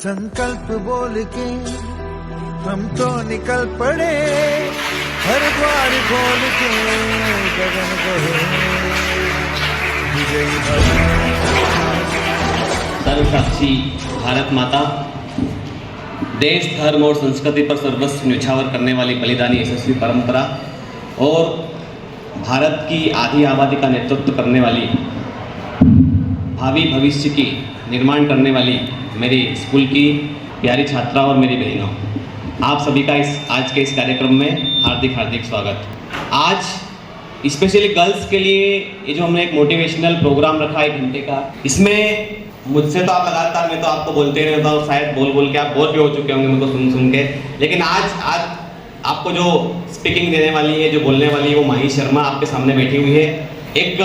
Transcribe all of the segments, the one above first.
संकल्प बोल के हम तो निकल पड़े, हर द्वार खोल के गगन कहे विजयी सर्वसाक्षी भारत माता, देश धर्म और संस्कृति पर सर्वस्व न्यौछावर करने वाली बलिदानी यशस्वी परंपरा और भारत की आधी आबादी का नेतृत्व करने वाली, भावी भविष्य की निर्माण करने वाली मेरी स्कूल की प्यारी छात्रा और मेरी बहनों, आप सभी का आज के इस कार्यक्रम में हार्दिक हार्दिक स्वागत। आज स्पेशली गर्ल्स के लिए ये जो हमने एक मोटिवेशनल प्रोग्राम रखा है 1 घंटे का, इसमें मुझसे तो आप लगातार, मैं तो आपको बोलते रहता हूँ, शायद बोल बोल के आप बोर भी हो चुके होंगे मेरे को सुन सुन के, लेकिन आज आपको जो स्पीकिंग देने वाली है, जो बोलने वाली है, वो माही शर्मा आपके सामने बैठी हुई है। एक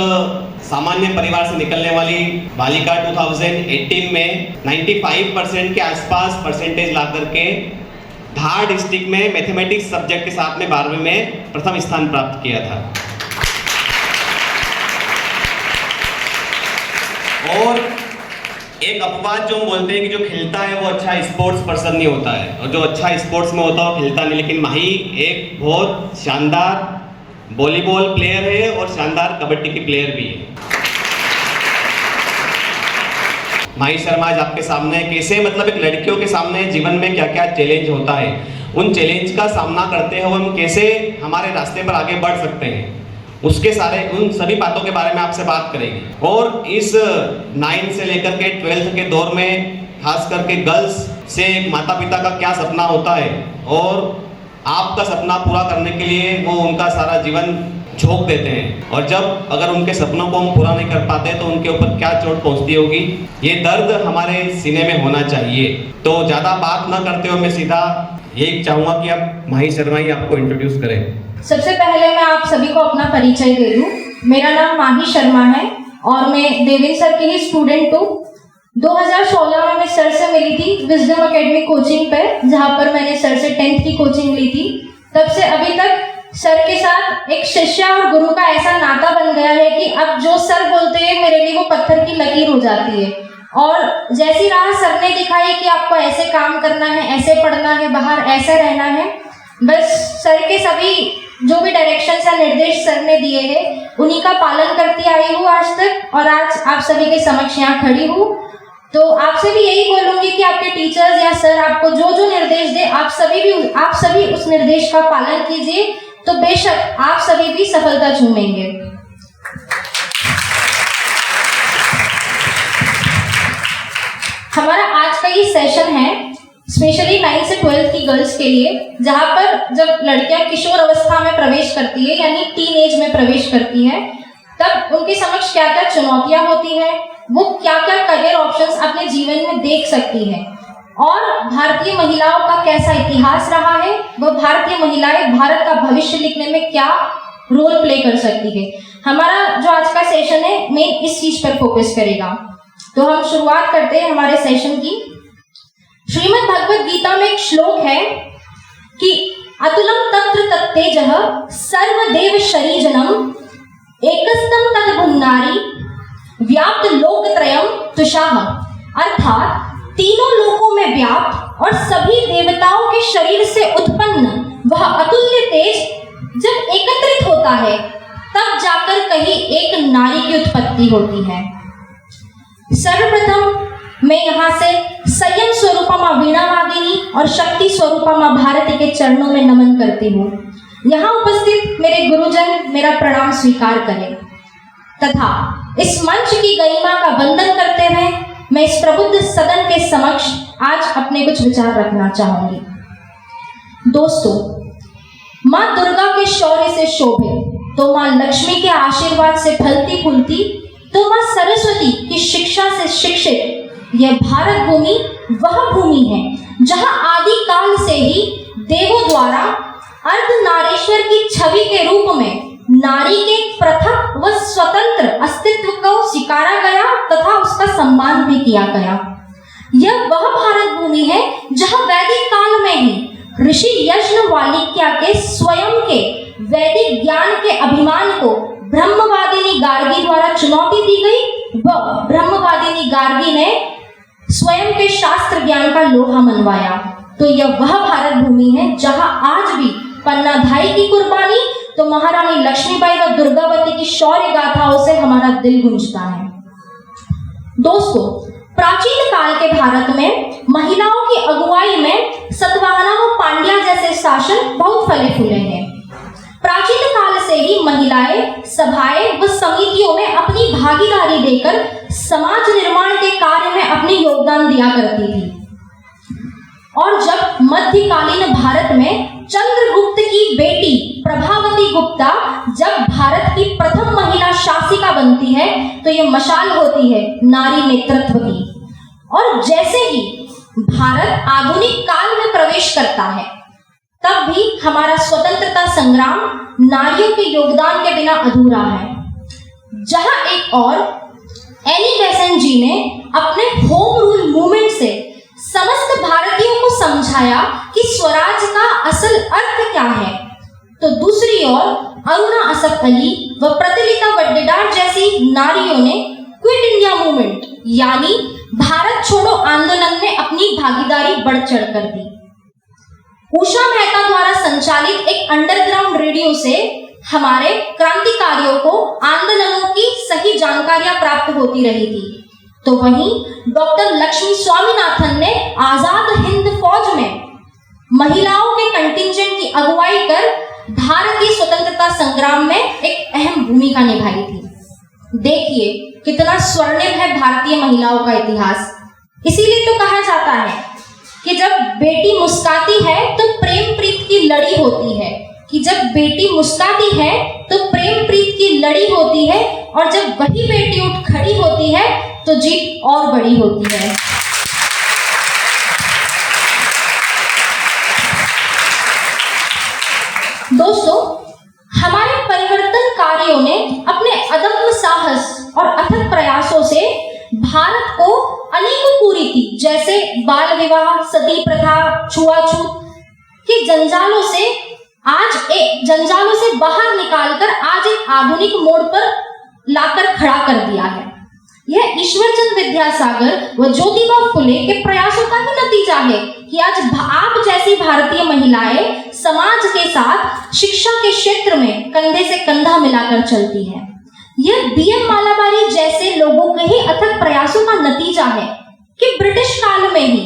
सामान्य परिवार से निकलने वाली बालिका 2018 में 95% के आसपास परसेंटेज ला करके धार डिस्ट्रिक्ट में मैथमेटिक्स सब्जेक्ट के साथ में 12वीं में प्रथम स्थान प्राप्त किया था। और एक अपवाद जो हम बोलते हैं कि जो खेलता है वो अच्छा स्पोर्ट्स पर्सन नहीं होता है, और जो अच्छा स्पोर्ट्स में होता है वो खेलता नहीं, लेकिन माही एक बहुत शानदार वॉलीबॉल प्लेयर है और शानदार कबड्डी की प्लेयर भी है। माही शर्मा आज आपके सामने कैसे, मतलब एक लड़कियों के सामने जीवन में क्या क्या चैलेंज होता है, उन चैलेंज का सामना करते हुए हम कैसे हमारे रास्ते पर आगे बढ़ सकते हैं, उसके उन सभी बातों के बारे में आपसे बात करेंगे। और इस 9 से लेकर के 12th के दौर में खास करके गर्ल्स से माता पिता का क्या सपना होता है और आपका सपना पूरा करने के लिए वो उनका सारा जीवन झोंक देते हैं, और जब अगर उनके सपनों को हम पूरा नहीं कर पाते तो उनके ऊपर क्या चोट पहुंचती होगी, ये दर्द हमारे सीने में होना चाहिए। तो ज़्यादा बात न करते हुए मैं सीधा यही चाहूँगा कि आप माही शर्मा ही आपको इंट्रोड्यूस करें। सबसे पहले मैं आप सभी को अपना परिचय दे दूं। मेरा नाम माही शर्मा है और मैं देवेंद्र सर की ही स्टूडेंट हूँ। 2016 में मैं सर से मिली थी विजडम एकेडमी कोचिंग पर, जहाँ पर मैंने सर से 10th की कोचिंग ली थी। तब से अभी तक सर के साथ एक शिष्य और गुरु का ऐसा नाता बन गया है कि अब जो सर बोलते हैं मेरे लिए वो पत्थर की लकीर हो जाती है। और जैसी राह सर ने दिखाई कि आपको ऐसे काम करना है, ऐसे पढ़ना है, बाहर ऐसे रहना है, बस सर के सभी जो भी डायरेक्शंस या निर्देश सर ने दिए हैं उन्हीं का पालन करती आई हूँ आज तक, और आज आप सभी के समक्ष यहाँ खड़ी हूँ। तो आपसे भी यही बोलूंगी कि आपके टीचर्स या सर आपको जो जो निर्देश दे, आप सभी उस निर्देश का पालन कीजिए, तो बेशक आप सभी भी सफलता झूमेंगे। हमारा आज का ये सेशन है स्पेशली 9 से 12th की गर्ल्स के लिए, जहाँ पर जब लड़कियां किशोर अवस्था में प्रवेश करती है यानी टीन एज में प्रवेश करती है, तब उनके समक्ष क्या क्या चुनौतियां होती है, वो क्या क्या करियर ऑप्शंस अपने जीवन में देख सकती है, और भारतीय महिलाओं का कैसा इतिहास रहा है, वो भारतीय महिलाएं भारत का भविष्य लिखने में क्या रोल प्ले कर सकती है। हमारा जो आज का सेशन है मेन इस चीज पर फोकस करेगा। तो हम शुरुआत करते हैं हमारे सेशन की। श्रीमद् भगवद गीता में एक श्लोक है कि अतुलम तत्र तत्तेजः सर्वदेव शरीजनम एकस्तम तद्भुन्नारी व्याप्त लोकत्रयम तुषाः, अर्थात तीनों लोकों में व्याप्त और सभी देवताओं के शरीर से उत्पन्न वह अतुल्य तेज जब एकत्रित होता है तब जाकर कहीं एक नारी की उत्पत्ति होती है। सर्वप्रथम मैं यहाँ से संयम स्वरूपा माँ वीणावादिनी और शक्ति स्वरूपा माँ भारती के चरणों में नमन करती हूँ। यहाँ उपस्थित मेरे गुरुजन मेरा प्रणाम स्वीकार करें तथा इस मंच की गरिमा का वंदन करते हुए मैं इस प्रबुद्ध सदन के समक्ष आज अपने कुछ विचार रखना चाहूंगी। दोस्तों, माँ दुर्गा के शौर्य से शोभित, तो माँ लक्ष्मी के आशीर्वाद से फलती फूलती, तो माँ सरस्वती की शिक्षा से शिक्षित यह भारत भूमि वह भूमि है जहाँ आदि काल से ही देवों द्वारा अर्धनारीश्वर की छवि के रूप में नारी के पृथक व स्वतंत्र अस्तित्व को स्वीकारा गया तथा उसका सम्मान भी किया गया। यह वह भारत भूमि है जहाँ वैदिक काल में ही ऋषि यज्ञवल्क्य के स्वयं के वैदिक ज्ञान के अभिमान को ब्रह्मवादिनी गार्गी द्वारा चुनौती दी गई व ब्रह्मवादिनी गार्गी ने स्वयं के शास्त्र ज्ञान का लोहा मनवाया, तो यह वह भारत भूमि है जहां आज भी पन्नाधाई की कुर्बानी तो महारानी लक्ष्मीबाई व दुर्गावती की शौर्य गाथाओं से हमारा दिल गूंजता है। दोस्तों, प्राचीन काल के भारत में महिलाओं की अगुवाई में सतवाहना व पांड्या जैसे शासन बहुत फले फूले हैं। प्राचीन काल से ही महिलाएं सभाएं व समितियों में अपनी भागीदारी देकर समाज निर्माण के कार्य में अपनी योगदान दिया करती थी। और जब मध्यकालीन भारत में चंद्रगुप्त की बेटी प्रभावती गुप्ता जब भारत की प्रथम महिला शासिका बनती है, तो यह मशाल होती है नारी नेतृत्व की। और जैसे ही भारत आधुनिक काल में प्रवेश करता है, तब भी हमारा स्वतंत्रता संग्राम नारियों के योगदान के बिना अधूरा है। जहां एक और एनी बेसेंट जी ने अपने होम रूल मूवमेंट से समस्त भारतीयों को समझाया कि स्वराज का असल अर्थ क्या है, तो दूसरी ओर अरुणा असफ अली व प्रतिलिता वड्डेदार जैसी नारियों ने क्विट इंडिया मूवमेंट यानी भारत छोड़ो आंदोलन में अपनी भागीदारी बढ़ चढ़कर दी। उषा मेहता द्वारा संचालित एक अंडरग्राउंड रेडियो से हमारे क्रांतिकारियों को आंदोलनों की सही जानकारियां प्राप्त होती रही थी। तो वहीं डॉक्टर लक्ष्मी स्वामीनाथन ने आजाद हिंद फौज में महिलाओं के कंटिंजेंट की अगुवाई कर भारतीय स्वतंत्रता संग्राम में एक अहम भूमिका निभाई थी। देखिए कितना स्वर्णिम है भारतीय महिलाओं का इतिहास। इसीलिए तो कहा जाता है कि जब बेटी मुस्काती है तो प्रेम प्रीत की लड़ी होती है, कि जब बेटी मुस्काती है तो प्रेम प्रीत की लड़ी होती है, और जब वही बेटी उठ खड़ी होती है तो जीत और बड़ी होती है। दोस्तों, हमारे परिवर्तन कार्यों ने अपने अदम्य साहस और अथक प्रयासों से भारत को अनेकों कुरीति जैसे बाल विवाह, सती प्रथा, छुआछूत के जंजालों से बाहर निकालकर आज एक आधुनिक मोड़ पर लाकर खड़ा कर दिया है। यह ईश्वरचंद विद्यासागर व ज्योतिबा फुले के प्रयासों का ही नतीजा है कि आज आप जैसी भारतीय महिलाएं समाज के साथ शिक्षा के क्षेत्र में कंधे से कंधा मिलाकर चलती हैं। यह बीएम मालाबारी जैसे लोगों के ही अथक प्रयासों का नतीजा है कि ब्रिटिश काल में ही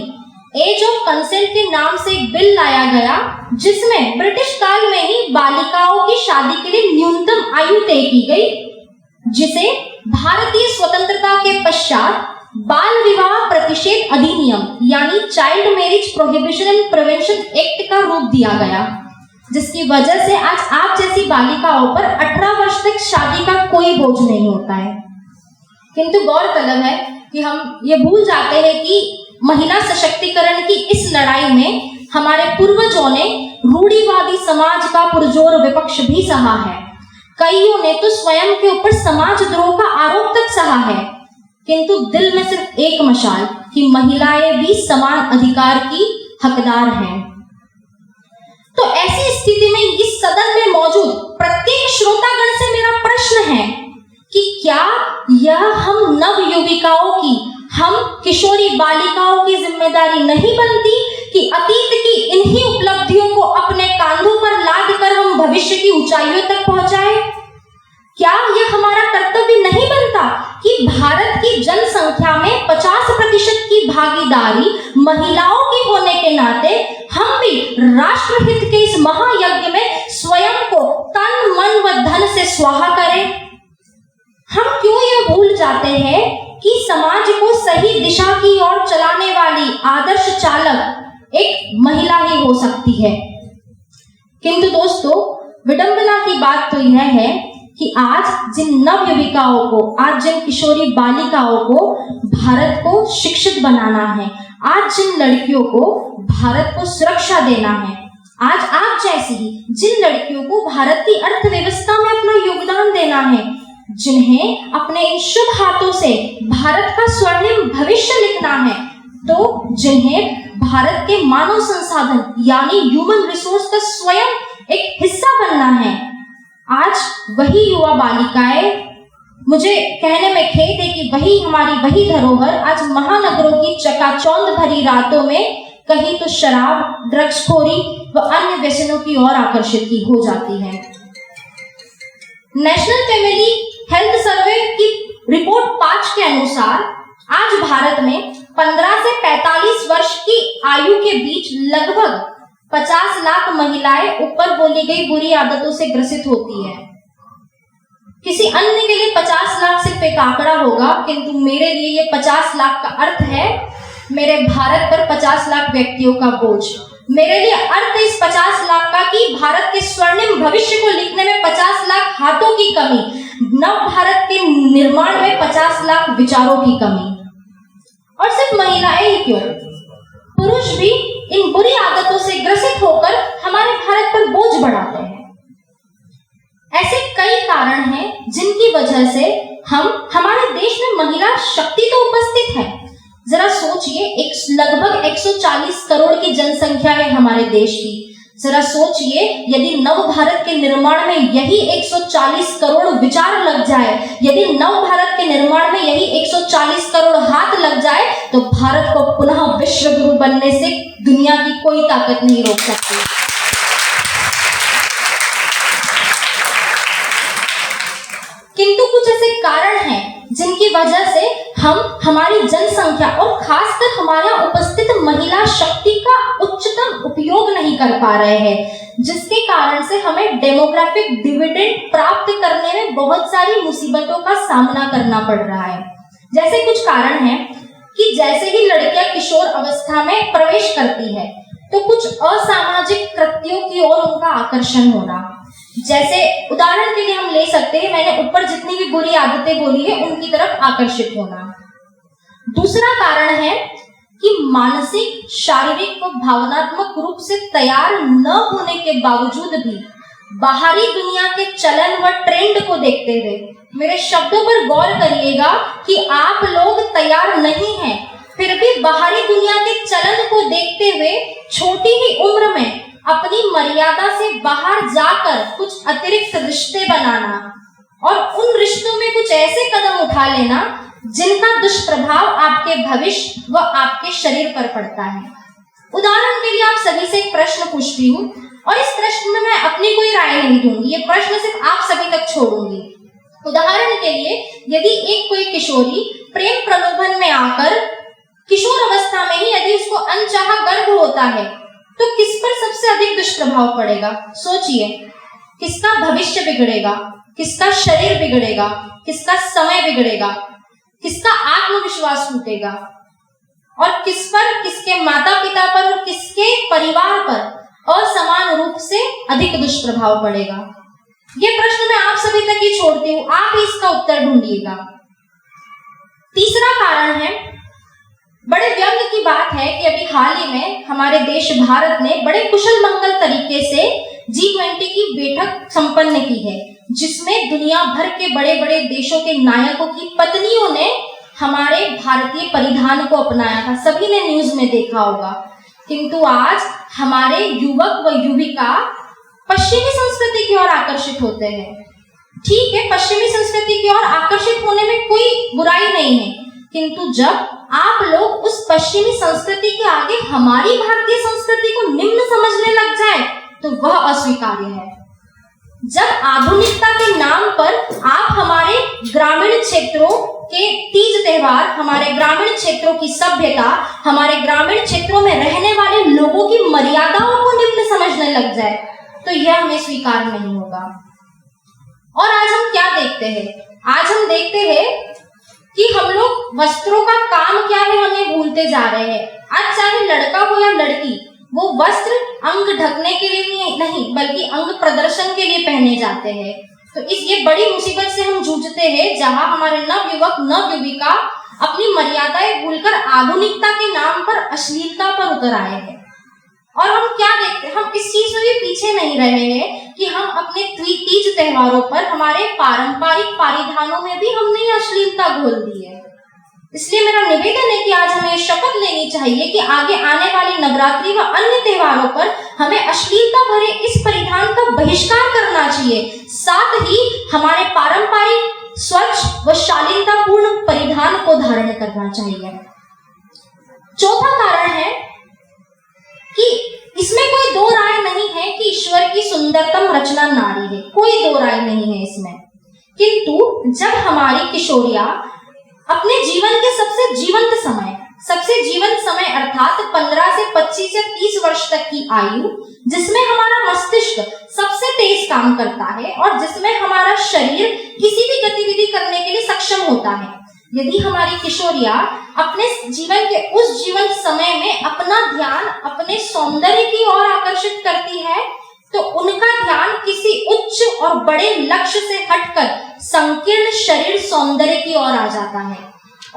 एज ऑफ कंसेंट के नाम से एक बिल लाया गया, जिसमें ब्रिटिश काल में ही बालिकाओं की शादी के लिए न्यूनतम आयु तय की गई, जिसे भारतीय स्वतंत्रता के पश्चात बाल विवाह प्रतिषेध अधिनियम यानी child marriage prohibition and prevention act का रूप दिया गया, जिसकी वजह से आज आप जैसी बालिकाओं पर 18 वर्ष तक शादी का कोई बोझ नहीं होता है। किंतु गौरतलब है कि हम ये भूल जाते हैं कि महिला सशक्तिकरण की इस लड़ाई में हमारे पूर्वजों ने रूढ़िवादी समाज का पुरजोर विपक्ष भी सहा है। कईयों ने तो स्वयं के ऊपर समाजद्रोह का आरोप तक सहा है, किंतु दिल में सिर्फ एक मशाल कि महिलाएं भी समान अधिकार की हकदार हैं। तो ऐसी स्थिति में इस सदन में मौजूद प्रत्येक श्रोतागण से मेरा प्रश्न है कि क्या यह हम नव युविकाओं की, हम किशोरी बालिकाओं की जिम्मेदारी नहीं बनती कि अतीत की इन्हीं उपलब्धियों को अपने कांधों पर लाद कर हम भविष्य की ऊंचाइयों तक पहुंचाएं? क्या यह हमारा कर्तव्य नहीं बनता कि भारत की जनसंख्या में 50% की भागीदारी महिलाओं की होने के नाते हम भी राष्ट्रहित के इस महायज्ञ में स्वयं को तन मन व धन से स्वाहा करें? हम क्यों यह भूल जाते हैं कि समाज को सही दिशा की ओर चलाने वाली आदर्श चालक एक महिला ही हो सकती है। किंतु दोस्तों, विडंबना की बात तो यह है कि आज जिन नव युविकाओं को, आज जिन किशोरी बालिकाओं को भारत को शिक्षित बनाना है, आज जिन लड़कियों को भारत को सुरक्षा देना है, आज आप जैसी जिन लड़कियों को भारत की अर्थव्यवस्था में अपना योगदान देना है, जिन्हें अपने इन शुभ हाथों से भारत का स्वर्णिम भविष्य लिखना है, तो जिन्हें भारत के मानव संसाधन यानी ह्यूमन रिसोर्स का स्वयं एक हिस्सा बनना है, आज वही युवा बालिकाएं मुझे कहने में खेद है कि वही धरोहर आज महानगरों की चकाचौंध भरी रातों में कहीं तो शराब, ड्रग्सखोरी व अन्य व्यसनों की ओर आकर्षित की हो जाती है। नेशनल फैमिली हेल्थ सर्वे की रिपोर्ट 5 के अनुसार आज भारत में 15 से 45 वर्ष की आयु के बीच लगभग 50 लाख महिलाएं ऊपर बोली गई बुरी आदतों से ग्रसित होती है। किसी अन्य के लिए 50 लाख सिर्फ एक आंकड़ा होगा, किंतु मेरे लिए ये 50 लाख का अर्थ है मेरे भारत पर 50 लाख व्यक्तियों का बोझ। मेरे लिए अर्थ इस 50 लाख का कि भारत के स्वर्णिम भविष्य को लिखने में 50 लाख हाथों की कमी, नव भारत के निर्माण में 50 लाख विचारों की कमी। और सिर्फ महिलाएं ही क्यों, पुरुष भी इन बुरी आदतों से ग्रसित होकर हमारे भारत पर बोझ बढ़ाते हैं। ऐसे कई कारण हैं जिनकी वजह से हमारे देश में महिला शक्ति तो उपस्थित है। जरा सोचिए, लगभग 140 करोड़ की जनसंख्या है हमारे देश की। जरा सोचिए, यदि नव भारत के निर्माण में यही 140 करोड़ विचार लग जाए, यदि नव भारत के निर्माण में यही 140 करोड़ हाथ लग जाए, तो भारत को पुनः विश्व गुरु बनने से दुनिया की कोई ताकत नहीं रोक सकती। किंतु कुछ ऐसे कारण हैं जिनकी वजह से हम हमारी जनसंख्या और खासकर हमारे उपस्थित महिला शक्ति का उच्चतम उपयोग नहीं कर पा रहे हैं, जिसके कारण से हमें डेमोग्राफिक डिविडेंड प्राप्त करने में बहुत सारी मुसीबतों का सामना करना पड़ रहा है। जैसे कुछ कारण हैं कि जैसे ही लड़कियां किशोर अवस्था में प्रवेश करती है तो कुछ असामाजिक कृत्यों की ओर उनका आकर्षण होना। जैसे उदाहरण के लिए हम ले सकते हैं, मैंने ऊपर जितनी भी बुरी आदतें बोली है उनकी तरफ आकर्षित होना। दूसरा कारण है कि मानसिक, शारीरिक व भावनात्मक रूप से तैयार न होने के बावजूद भी बाहरी दुनिया के चलन व ट्रेंड को देखते हुए, मेरे शब्दों पर गौर करिएगा कि आप लोग तैयार नहीं हैं, फिर भी बाहरी दुनिया के चलन को देखते हुए छोटी ही उम्र में अपनी मर्यादा से बाहर जाकर कुछ अतिरिक्त रिश्ते बनाना और उन रिश्तों में कुछ ऐसे कदम उठा लेना जिनका दुष्प्रभाव आपके भविष्य व आपके शरीर पर पड़ता है। उदाहरण के लिए आप सभी से एक प्रश्न पूछती हूँ और इस प्रश्न में मैं अपनी कोई राय नहीं दूंगी, ये प्रश्न सिर्फ आप सभी तक छोड़ूंगी। उदाहरण के लिए, यदि एक कोई किशोरी प्रेम प्रलोभन में आकर किशोर अवस्था में ही यदि उसको अनचाहा गर्भ होता है तो किस पर सबसे अधिक दुष्प्रभाव पड़ेगा? सोचिए, किसका भविष्य बिगड़ेगा, किसका शरीर बिगड़ेगा, किसका समय बिगड़ेगा, किसका आत्मविश्वास टूटेगा और किस पर, किसके माता पिता पर और किसके परिवार पर असमान रूप से अधिक दुष्प्रभाव पड़ेगा? ये प्रश्न मैं आप सभी तक ही छोड़ती हूँ, आप ही इसका उत्तर ढूंढिएगा। तीसरा कारण है, बड़े व्यंग की बात है कि अभी हाल ही में हमारे देश भारत ने बड़े कुशल मंगल तरीके से G20 की बैठक संपन्न की है, जिसमें दुनिया भर के बड़े बड़े देशों के नायकों की पत्नियों ने हमारे भारतीय परिधान को अपनाया था। सभी ने न्यूज में देखा होगा। किंतु आज हमारे युवक व युविका पश्चिमी संस्कृति की ओर आकर्षित होते हैं। ठीक है, पश्चिमी संस्कृति की ओर आकर्षित होने में कोई बुराई नहीं है, किंतु जब आप लोग उस पश्चिमी संस्कृति के आगे हमारी भारतीय संस्कृति को निम्न समझने लग जाए तो वह अस्वीकार्य है। जब आधुनिकता के नाम पर आप हमारे ग्रामीण क्षेत्रों के तीज त्योहार, हमारे ग्रामीण क्षेत्रों की सभ्यता, हमारे ग्रामीण क्षेत्रों में रहने वाले लोगों की मर्यादाओं को निम्न समझने लग जाए तो यह हमें स्वीकार नहीं होगा। और आज हम क्या देखते हैं? आज हम देखते हैं कि हम लोग वस्त्रों का काम क्या है हमें भूलते जा रहे हैं। आज चाहे लड़का हो या लड़की, वो वस्त्र अंग ढकने के लिए नहीं बल्कि अंग प्रदर्शन के लिए पहने जाते हैं। तो ये बड़ी मुसीबत से हम जूझते हैं, जहां हमारे नव युवक नव युविका अपनी मर्यादाएं भूलकर आधुनिकता के नाम पर अश्लीलता पर उतर आए हैं। और हम क्या देखते हैं, हम इस चीज में भी पीछे नहीं रहे हैं कि हम अपने तीज त्योहारों पर हमारे पारंपरिक परिधानों में भी हमने अश्लीलता घोल दी है। इसलिए मेरा निवेदन है कि आज हमें शपथ लेनी चाहिए कि आगे आने वाली नवरात्रि व अन्य त्योहारों पर हमें अश्लीलता भरे इस परिधान का बहिष्कार करना चाहिए। साथ ही हमारे पारंपरिक स्वच्छ व शालीनतापूर्ण परिधान को धारण करना चाहिए। चौथा कारण है कि इसमें कोई दो राय नहीं है कि ईश्वर की सुंदरतम रचना नारी है, कोई दो राय नहीं है इसमें। किंतु जब हमारी किशोरियां अपने जीवन के सबसे जीवंत समय अर्थात 15 से 25 से 30 वर्ष तक की आयु, जिसमें हमारा मस्तिष्क सबसे तेज काम करता है और जिसमें हमारा शरीर किसी भी गतिविधि करने के लिए सक्षम होता है, यदि हमारी किशोरियां अपने जीवन के उस जीवंत समय में अपना ध्यान अपने सौंदर्य की ओर आकर्षित करती है, तो उनका ध्यान किसी उच्च और बड़े लक्ष्य से हटकर संकीर्ण शरीर सौंदर्य की ओर आ जाता है।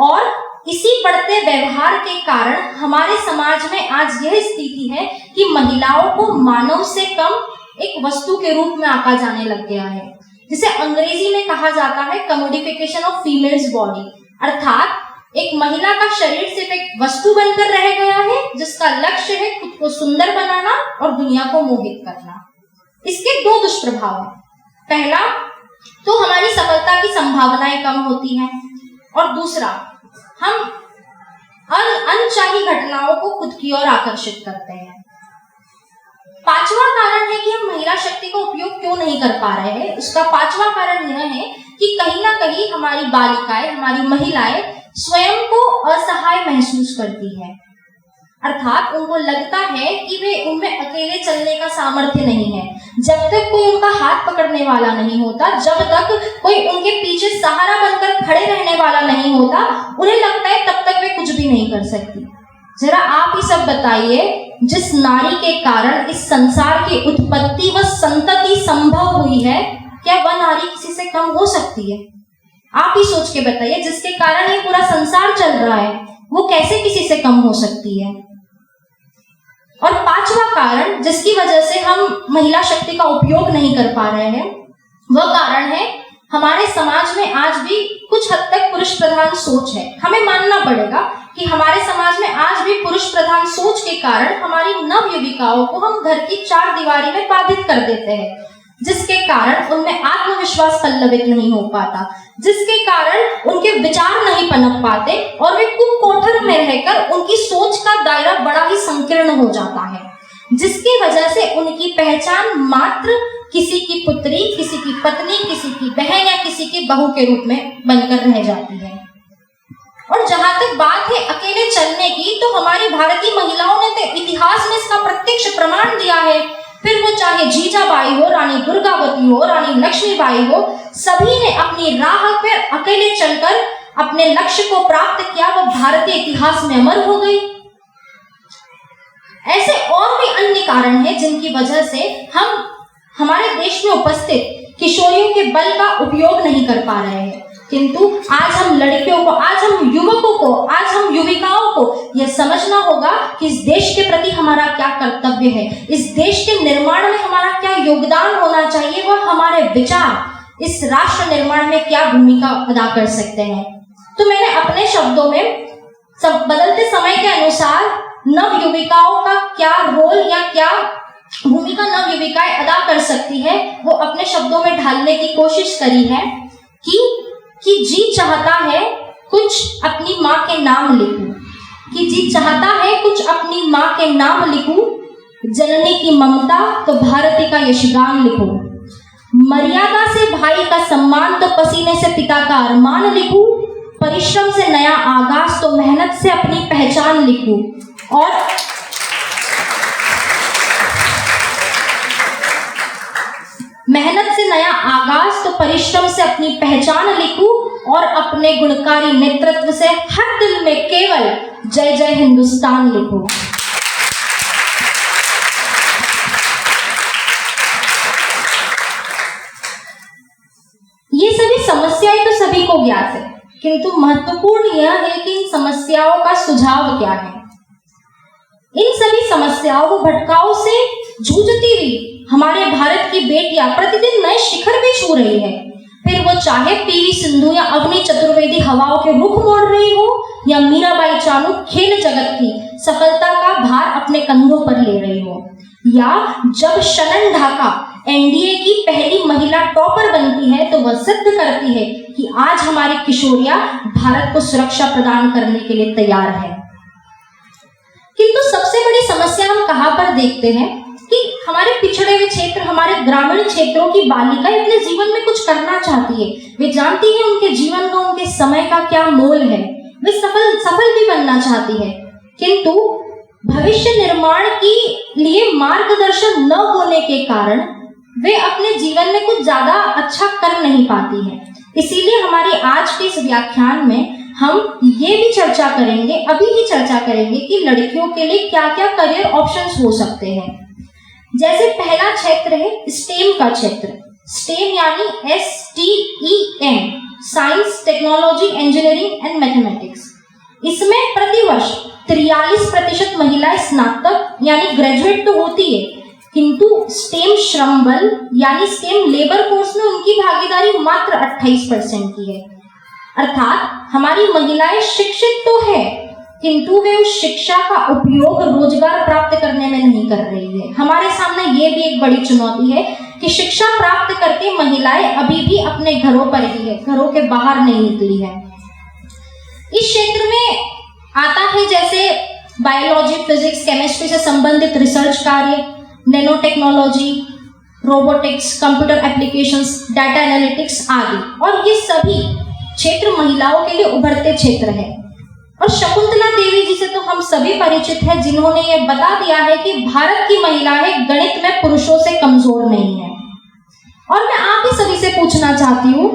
और इसी बढ़ते व्यवहार के कारण हमारे समाज में आज यह स्थिति है कि महिलाओं को मानव से कम एक वस्तु के रूप में आंका जाने लग गया है, जिसे अंग्रेजी में कहा जाता है कमोडिफिकेशन ऑफ फीमेल्स बॉडी, अर्थात एक महिला का शरीर सिर्फ एक वस्तु बनकर रह गया है जिसका लक्ष्य है खुद को सुंदर बनाना और दुनिया को मोहित करना। इसके दो दुष्प्रभाव हैं। पहला तो हमारी सफलता की संभावनाएं कम होती हैं, और दूसरा हम अनचाही घटनाओं को खुद की ओर आकर्षित करते हैं। पांचवा कारण है कि हम महिला शक्ति का उपयोग क्यों नहीं कर पा रहे हैं। उसका पांचवा कारण यह है कि कहीं ना कहीं हमारी बालिकाएं, हमारी महिलाएं स्वयं को असहाय महसूस करती है, अर्थात उनको लगता है कि वे उनमें अकेले चलने का सामर्थ्य नहीं है। जब तक कोई उनका हाथ पकड़ने वाला नहीं होता, जब तक कोई उनके पीछे सहारा बनकर खड़े रहने वाला नहीं होता, उन्हें लगता है तब तक वे कुछ भी नहीं कर सकती। जरा आप ही सब बताइए, जिस नारी के कारण इस संसार की उत्पत्ति व संतति संभव हुई है, क्या वह नारी किसी से कम हो सकती है? आप ही सोच के बताइए, जिसके कारण ये पूरा संसार चल रहा है, वो कैसे किसी से कम हो सकती है? और पांचवा कारण जिसकी वजह से हम महिला शक्ति का उपयोग नहीं कर पा रहे हैं, वह कारण है हमारे समाज में आज भी कुछ हद तक पुरुष प्रधान सोच है। हमें मानना पड़ेगा कि हमारे समाज में आज भी पुरुष प्रधान सोच के कारण हमारी नव युविकाओं को हम घर की चार दीवारी में बाधित कर देते हैं, जिसके कारण उनमें आत्मविश्वास पल्लवित नहीं हो पाता, जिसके कारण उनके विचार नहीं पनप पाते और वे कुकोठर में रहकर उनकी सोच का दायरा बड़ा ही संकीर्ण हो जाता है, जिसकी वजह से उनकी पहचान मात्र किसी की पुत्री, किसी की पत्नी, किसी की बहन या किसी की बहू के रूप में बनकर रह जाती है। और जहां तक बात है अकेले चलने की, तो हमारी भारतीय महिलाओं ने तो इतिहास में इसका प्रत्यक्ष प्रमाण दिया है। फिर वो चाहे जीजाबाई हो, रानी दुर्गावती हो, रानी लक्ष्मीबाई हो, सभी ने अपनी राह पर अकेले चलकर अपने लक्ष्य को प्राप्त किया। वो भारतीय इतिहास में अमर हो गई। ऐसे और भी अन्य कारण हैं जिनकी वजह से हम हमारे देश में उपस्थित किशोरियों के बल का उपयोग नहीं कर पा रहे हैं। किंतु आज हम लड़कियों को, आज हम युवकों को, आज हम युविकाओं को यह समझना होगा कि इस देश के प्रति हमारा क्या कर्तव्य है, इस देश के निर्माण में हमारा क्या योगदान होना चाहिए, वह हमारे विचार इस राष्ट्र निर्माण में क्या भूमिका अदा कर सकते हैं। तो मैंने अपने शब्दों में बदलते समय के अनुसार नव युविकाओं का क्या रोल या क्या भूमिका नव युविकाएं अदा कर सकती है, वो अपने शब्दों में ढालने की कोशिश करी है कि जी चाहता है कुछ अपनी माँ के नाम लिखूं, कि जी चाहता है कुछ अपनी माँ के नाम लिखूं, जननी की ममता तो भारती का यशगान लिखूं, मर्यादा से भाई का सम्मान तो पसीने से पिता का अरमान लिखूं, परिश्रम से नया आगाज तो मेहनत से अपनी पहचान लिखूं, और मेहनत से नया आगाज तो परिश्रम से अपनी पहचान लिखूं, और अपने गुणकारी नेतृत्व से हर दिल में केवल जय जय हिंदुस्तान लिखूं। ये सभी समस्याएं तो सभी को ज्ञात है, किंतु महत्वपूर्ण यह है कि इन समस्याओं का सुझाव क्या है। इन सभी समस्याओं भटकाओं से जूझती हुई हमारे भारत की बेटियां प्रतिदिन नए शिखर भी छू रही है। फिर वो चाहे पीवी सिंधु या अवनी चतुर्वेदी हवाओं के रुख मोड़ रही हो, या मीराबाई चानू खेल जगत की सफलता का भार अपने कंधों पर ले रही हो, या जब शनन ढाका एनडीए की पहली महिला टॉपर बनती है तो वह सिद्ध करती है कि आज हमारी किशोरियां भारत को सुरक्षा प्रदान करने के लिए तैयार है। किंतु सबसे बड़ी समस्या हम कहां पर देखते हैं कि हमारे पिछड़े हुए क्षेत्र, हमारे ग्रामीण क्षेत्रों की बालिकाएं अपने जीवन में कुछ करना चाहती है। वे जानती है उनके जीवन का, उनके समय का क्या मोल है, वे सफल भी बनना चाहती है, किंतु भविष्य निर्माण के लिए मार्गदर्शन न होने के कारण वे अपने जीवन में कुछ ज्यादा अच्छा कर नहीं पाती है। इसीलिए हमारी आज के इस व्याख्यान में हम ये भी चर्चा करेंगे, अभी ही चर्चा करेंगे कि लड़कियों के लिए क्या क्या करियर ऑप्शंस हो सकते हैं। जैसे पहला क्षेत्र है स्टेम का क्षेत्र। स्टेम यानी STEM, science, technology, engineering and mathematics. इसमें प्रतिवर्ष 43% महिलाएं स्नातक यानी ग्रेजुएट तो होती है, किंतु स्टेम श्रम बल यानी स्टेम लेबर फोर्स में उनकी भागीदारी मात्र 28% की है। अर्थात हमारी महिलाएं शिक्षित तो है, किंतु वे उस शिक्षा का उपयोग रोजगार प्राप्त करने में नहीं कर रही है। हमारे सामने ये भी एक बड़ी चुनौती है कि शिक्षा प्राप्त करके महिलाएं अभी भी अपने घरों पर ही है, घरों के बाहर नहीं निकली है। इस क्षेत्र में आता है जैसे बायोलॉजी, फिजिक्स, केमिस्ट्री से संबंधित रिसर्च कार्य, nano technology, robotics, computer applications, data analytics आदि। और ये सभी क्षेत्र महिलाओं के लिए उभरते क्षेत्र है। और शकुंतला देवी जी से तो हम सभी परिचित हैं, जिन्होंने ये बता दिया है कि भारत की महिलाएं गणित में पुरुषों से कमजोर नहीं है। और मैं आप ही सभी से पूछना चाहती हूँ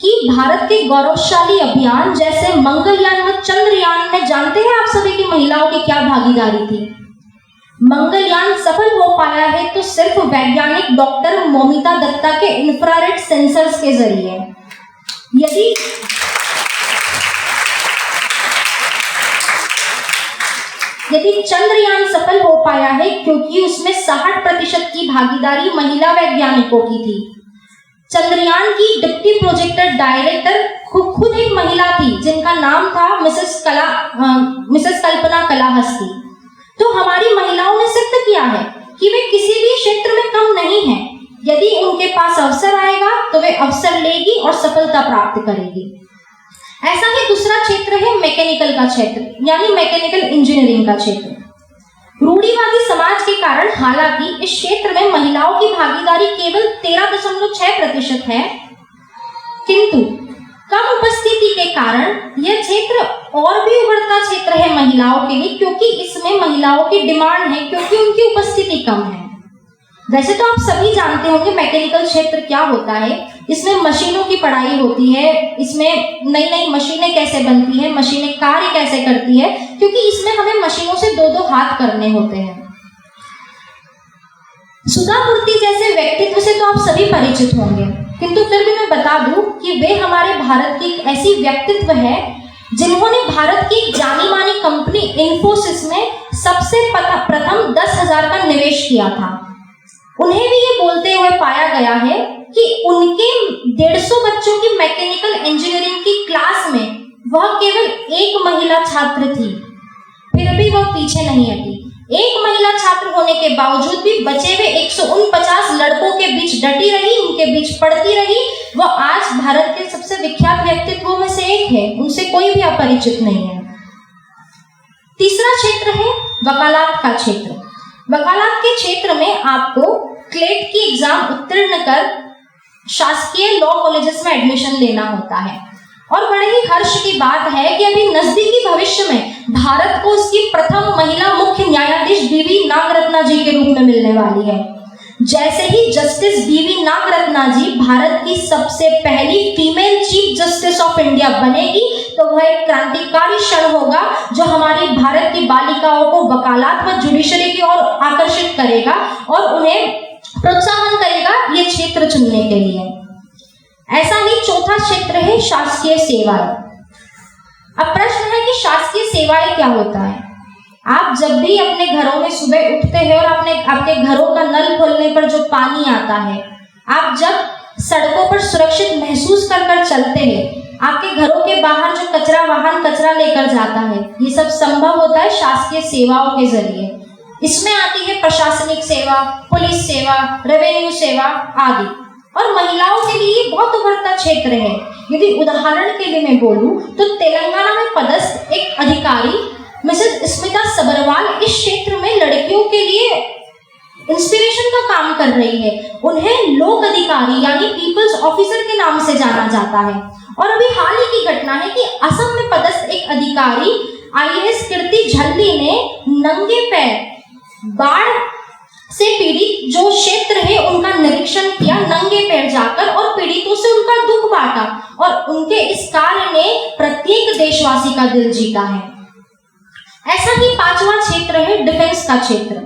कि भारत के गौरवशाली अभियान जैसे मंगलयान व चंद्रयान में जानते हैं आप सभी की महिलाओं की क्या भागीदारी थी। मंगलयान सफल हो पाया है तो सिर्फ वैज्ञानिक डॉक्टर मोमिता दत्ता के इंफ्रारेड सेंसर्स के जरिए। यदि चंद्रयान सफल हो पाया है क्योंकि उसमें 60% की भागीदारी महिला वैज्ञानिकों की थी। चंद्रयान की डिप्टी प्रोजेक्टर डायरेक्टर खुद एक महिला थी, जिनका नाम था मिसेस कल्पना कलाहस्ती। तो हमारी महिलाओं ने सिद्ध किया है कि वे किसी भी क्षेत्र में कम नहीं है। यदि उनके पास अवसर आएगा तो वे अवसर लेगी और सफलता प्राप्त करेगी। ऐसा ही दूसरा क्षेत्र है मैकेनिकल का क्षेत्र, यानी मैकेनिकल इंजीनियरिंग का क्षेत्र। रूढ़िवादी समाज के कारण हालांकि इस क्षेत्र में महिलाओं की भागीदारी केवल 13.6% है, किंतु कम उपस्थिति के कारण यह क्षेत्र और भी उभरता क्षेत्र है महिलाओं के लिए, क्योंकि इसमें महिलाओं की डिमांड है, क्योंकि उनकी उपस्थिति कम है। वैसे तो आप सभी जानते होंगे मैकेनिकल क्षेत्र क्या होता है। इसमें मशीनों की पढ़ाई होती है, इसमें नई नई मशीनें कैसे बनती है, मशीनें कार्य कैसे करती है, क्योंकि इसमें हमें मशीनों से दो हाथ करने होते हैं। सुधा मूर्ति जैसे व्यक्तित्व से तो आप सभी परिचित होंगे, किंतु फिर भी मैं बता दूं कि वे हमारे भारत की एक ऐसी व्यक्तित्व है जिन्होंने भारत की जानी मानी कंपनी इन्फोसिस में सबसे प्रथम 10,000 का निवेश किया था। उन्हें भी ये बोलते हुए पाया गया है कि उनके 150 बच्चों की मैकेनिकल इंजीनियरिंग की क्लास में वह केवल एक महिला छात्र थी, फिर भी वह पीछे नहीं हटी। एक महिला छात्र होने के बावजूद भी बचे हुए 149 लड़कों के बीच डटी रही, उनके बीच पढ़ती रही। वह आज भारत के सबसे विख्यात व्यक्तित्वों में से एक है, उनसे कोई भी अपरिचित नहीं है। तीसरा क्षेत्र है वकालत का क्षेत्र। वकालत के क्षेत्र में आपको क्लेट की एग्जाम उत्तीर्ण कर शासकीय लॉ कॉलेजेस में एडमिशन लेना होता है। और बड़े ही हर्ष की बात है कि अभी नजदीकी भविष्य में भारत को इसकी प्रथम महिला मुख्य न्यायाधीश बीवी नागरत्ना जी के रूप में मिलने वाली है। जैसे ही जस्टिस बीवी नागरत्ना जी भारत की सबसे पहली female chief justice of India बनेगी तो वह एक क्रांतिकारी क्षण होगा जो हमारी भारत की बालिकाओं को वकालत व जुडिशरी की ओर आकर्षित करेगा और उन्हें प्रोत्साहन करेगा ये क्षेत्र चुनने के लिए। ऐसा ही चौथा क्षेत्र है शासकीय सेवाएं। अब प्रश्न है कि शासकीय सेवाएं क्या होता है। आप जब भी अपने घरों में सुबह उठते हैं और आपके घरों का नल खोलने पर जो पानी आता है, आप जब सड़कों पर सुरक्षित महसूस कर चलते हैं, आपके घरों के बाहर जो कचरा वाहन कचरा लेकर जाता है, ये सब संभव होता है शासकीय सेवाओं के जरिए। इसमें आती है प्रशासनिक सेवा, पुलिस सेवा, रेवेन्यू सेवा आदि। और महिलाओं के लिए बहुत उभरता क्षेत्र है। यदि उदाहरण के लिए मैं बोलूं तो तेलंगाना में पदस्थ एक अधिकारी मिसेस स्मिता सबरवाल इस क्षेत्र में लड़कियों के लिए इंस्पिरेशन का काम कर रही है। उन्हें लोक अधिकारी यानी पीपल्स ऑफिसर के नाम से जाना जाता है। और अभी हाल ही की घटना है कि असम में पदस्थ एक अधिकारी IAS कीर्ति झल्ली ने नंगे पैर बाढ़ से पीड़ित जो क्षेत्र है उनका निरीक्षण किया नंगे पैर जाकर और पीड़ितों से उनका दुख बांटा और उनके इस कार्य ने प्रत्येक देशवासी का दिल जीता है। ऐसा ही 5वां क्षेत्र है डिफेंस का क्षेत्र।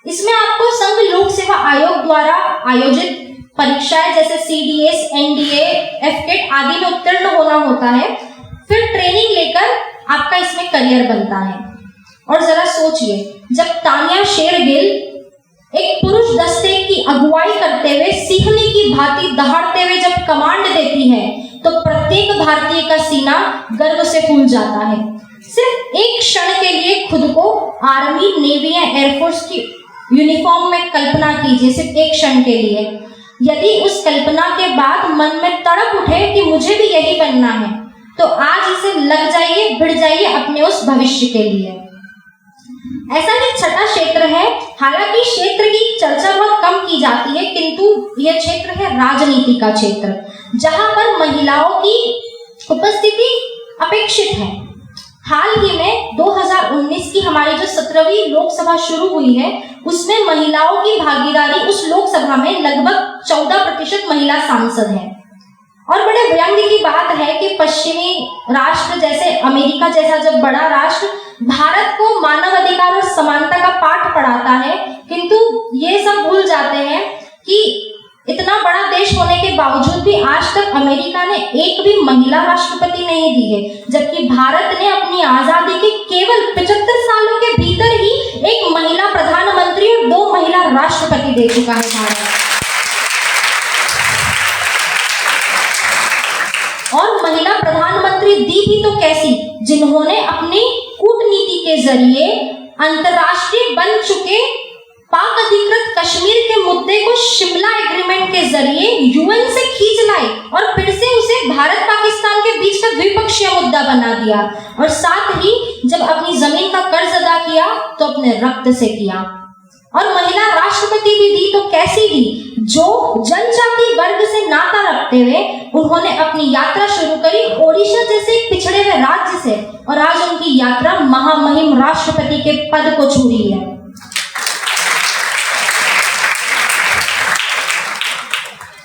इसमें आपको संघ लोक सेवा आयोग द्वारा आयोजित परीक्षाएं जैसे CDS, NDA, FCAT आदि में उत्तीर्ण होना होता है। फिर ट्रेनिंग लेकर आपका इसमें करियर बनता है। और जरा सोचिए, जब तानिया शेरगिल एक पुरुष दस्ते की अगुवाई करते हुए सिंहनी की भांति दहाड़ते हुए जब कमांड देती है तो प्रत्येक भारतीय का सीना गर्व से फूल जाता है। सिर्फ एक क्षण के लिए खुद को आर्मी, नेवी या एयरफोर्स की यूनिफॉर्म में कल्पना कीजिए, सिर्फ एक क्षण के लिए। यदि उस कल्पना के बाद मन में तड़प उठे कि मुझे भी यही बनना है, तो आज इसे लग जाइए, भिड़ जाइए अपने उस भविष्य के लिए। ऐसा ही 6वां क्षेत्र है। हालांकि क्षेत्र की चर्चा बहुत कम की जाती है, किंतु यह क्षेत्र है राजनीति का क्षेत्र, जहां पर महिलाओं की उपस्थिति अपेक्षित है। हाल ही में 2019 की हमारी जो 17वीं लोकसभा शुरू हुई है, उसमें महिलाओं की भागीदारी उस लोकसभा में लगभग 14% महिला सांसद हैं। और बड़े व्यंग्य की बात है कि पश्चिमी राष्ट्र जैसे अमेरिका जैसा जब बड़ा राष्ट्र भारत को मानव अधिकार और समानता का पाठ पढ़ाता है, किंतु ये सब भूल जाते हैं कि इतना बड़ा देश होने के बावजूद भी आज तक अमेरिका ने एक भी महिला राष्ट्रपति नहीं दी है, जबकि भारत ने अपनी आजादी के केवल 75 सालों के भीतर ही एक महिला प्रधानमंत्री और 2 महिला राष्ट्रपति दे चुका है भारत। और महिला प्रधानमंत्री दी भी तो कैसी, जिन्होंने अपनी कूटनीति के जरिए अंतर्राष्ट्रीय बन चुके पाक अधिकृत कश्मीर के मुद्दे को शिमला एग्रीमेंट के जरिए UN से खींच लाई और फिर से उसे भारत पाकिस्तान के बीच का द्विपक्षीय मुद्दा बना दिया। और साथ ही जब अपनी जमीन का कर्ज अदा किया तो अपने रक्त से किया। और महिला राष्ट्रपति भी दी तो कैसी दी, जो जनजाति वर्ग से नाता रखते हुए उन्होंने अपनी यात्रा शुरू करी ओडिशा जैसे एक पिछड़े हुए राज्य से, और आज उनकी यात्रा महामहिम राष्ट्रपति के पद को छू रही है।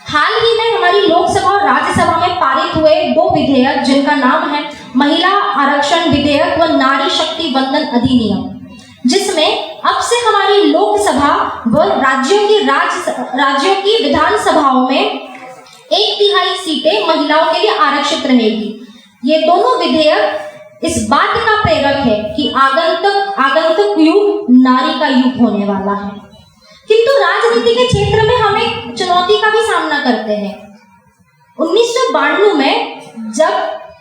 हाल ही में हमारी लोकसभा और राज्यसभा में पारित हुए 2 विधेयक, जिनका नाम है महिला आरक्षण विधेयक व नारी शक्ति वंदन अधिनियम, जिसमें अब से हमारी लोकसभा व राज्यों की विधानसभाओं में 1/3 सीटें महिलाओं के लिए आरक्षित रहेगी। ये दोनों विधेयक इस बात का प्रेरक है कि आगंतुक युग नारी का युग होने वाला है। किंतु राजनीति के क्षेत्र में हम एक चुनौती का भी सामना करते हैं। 1992 में जब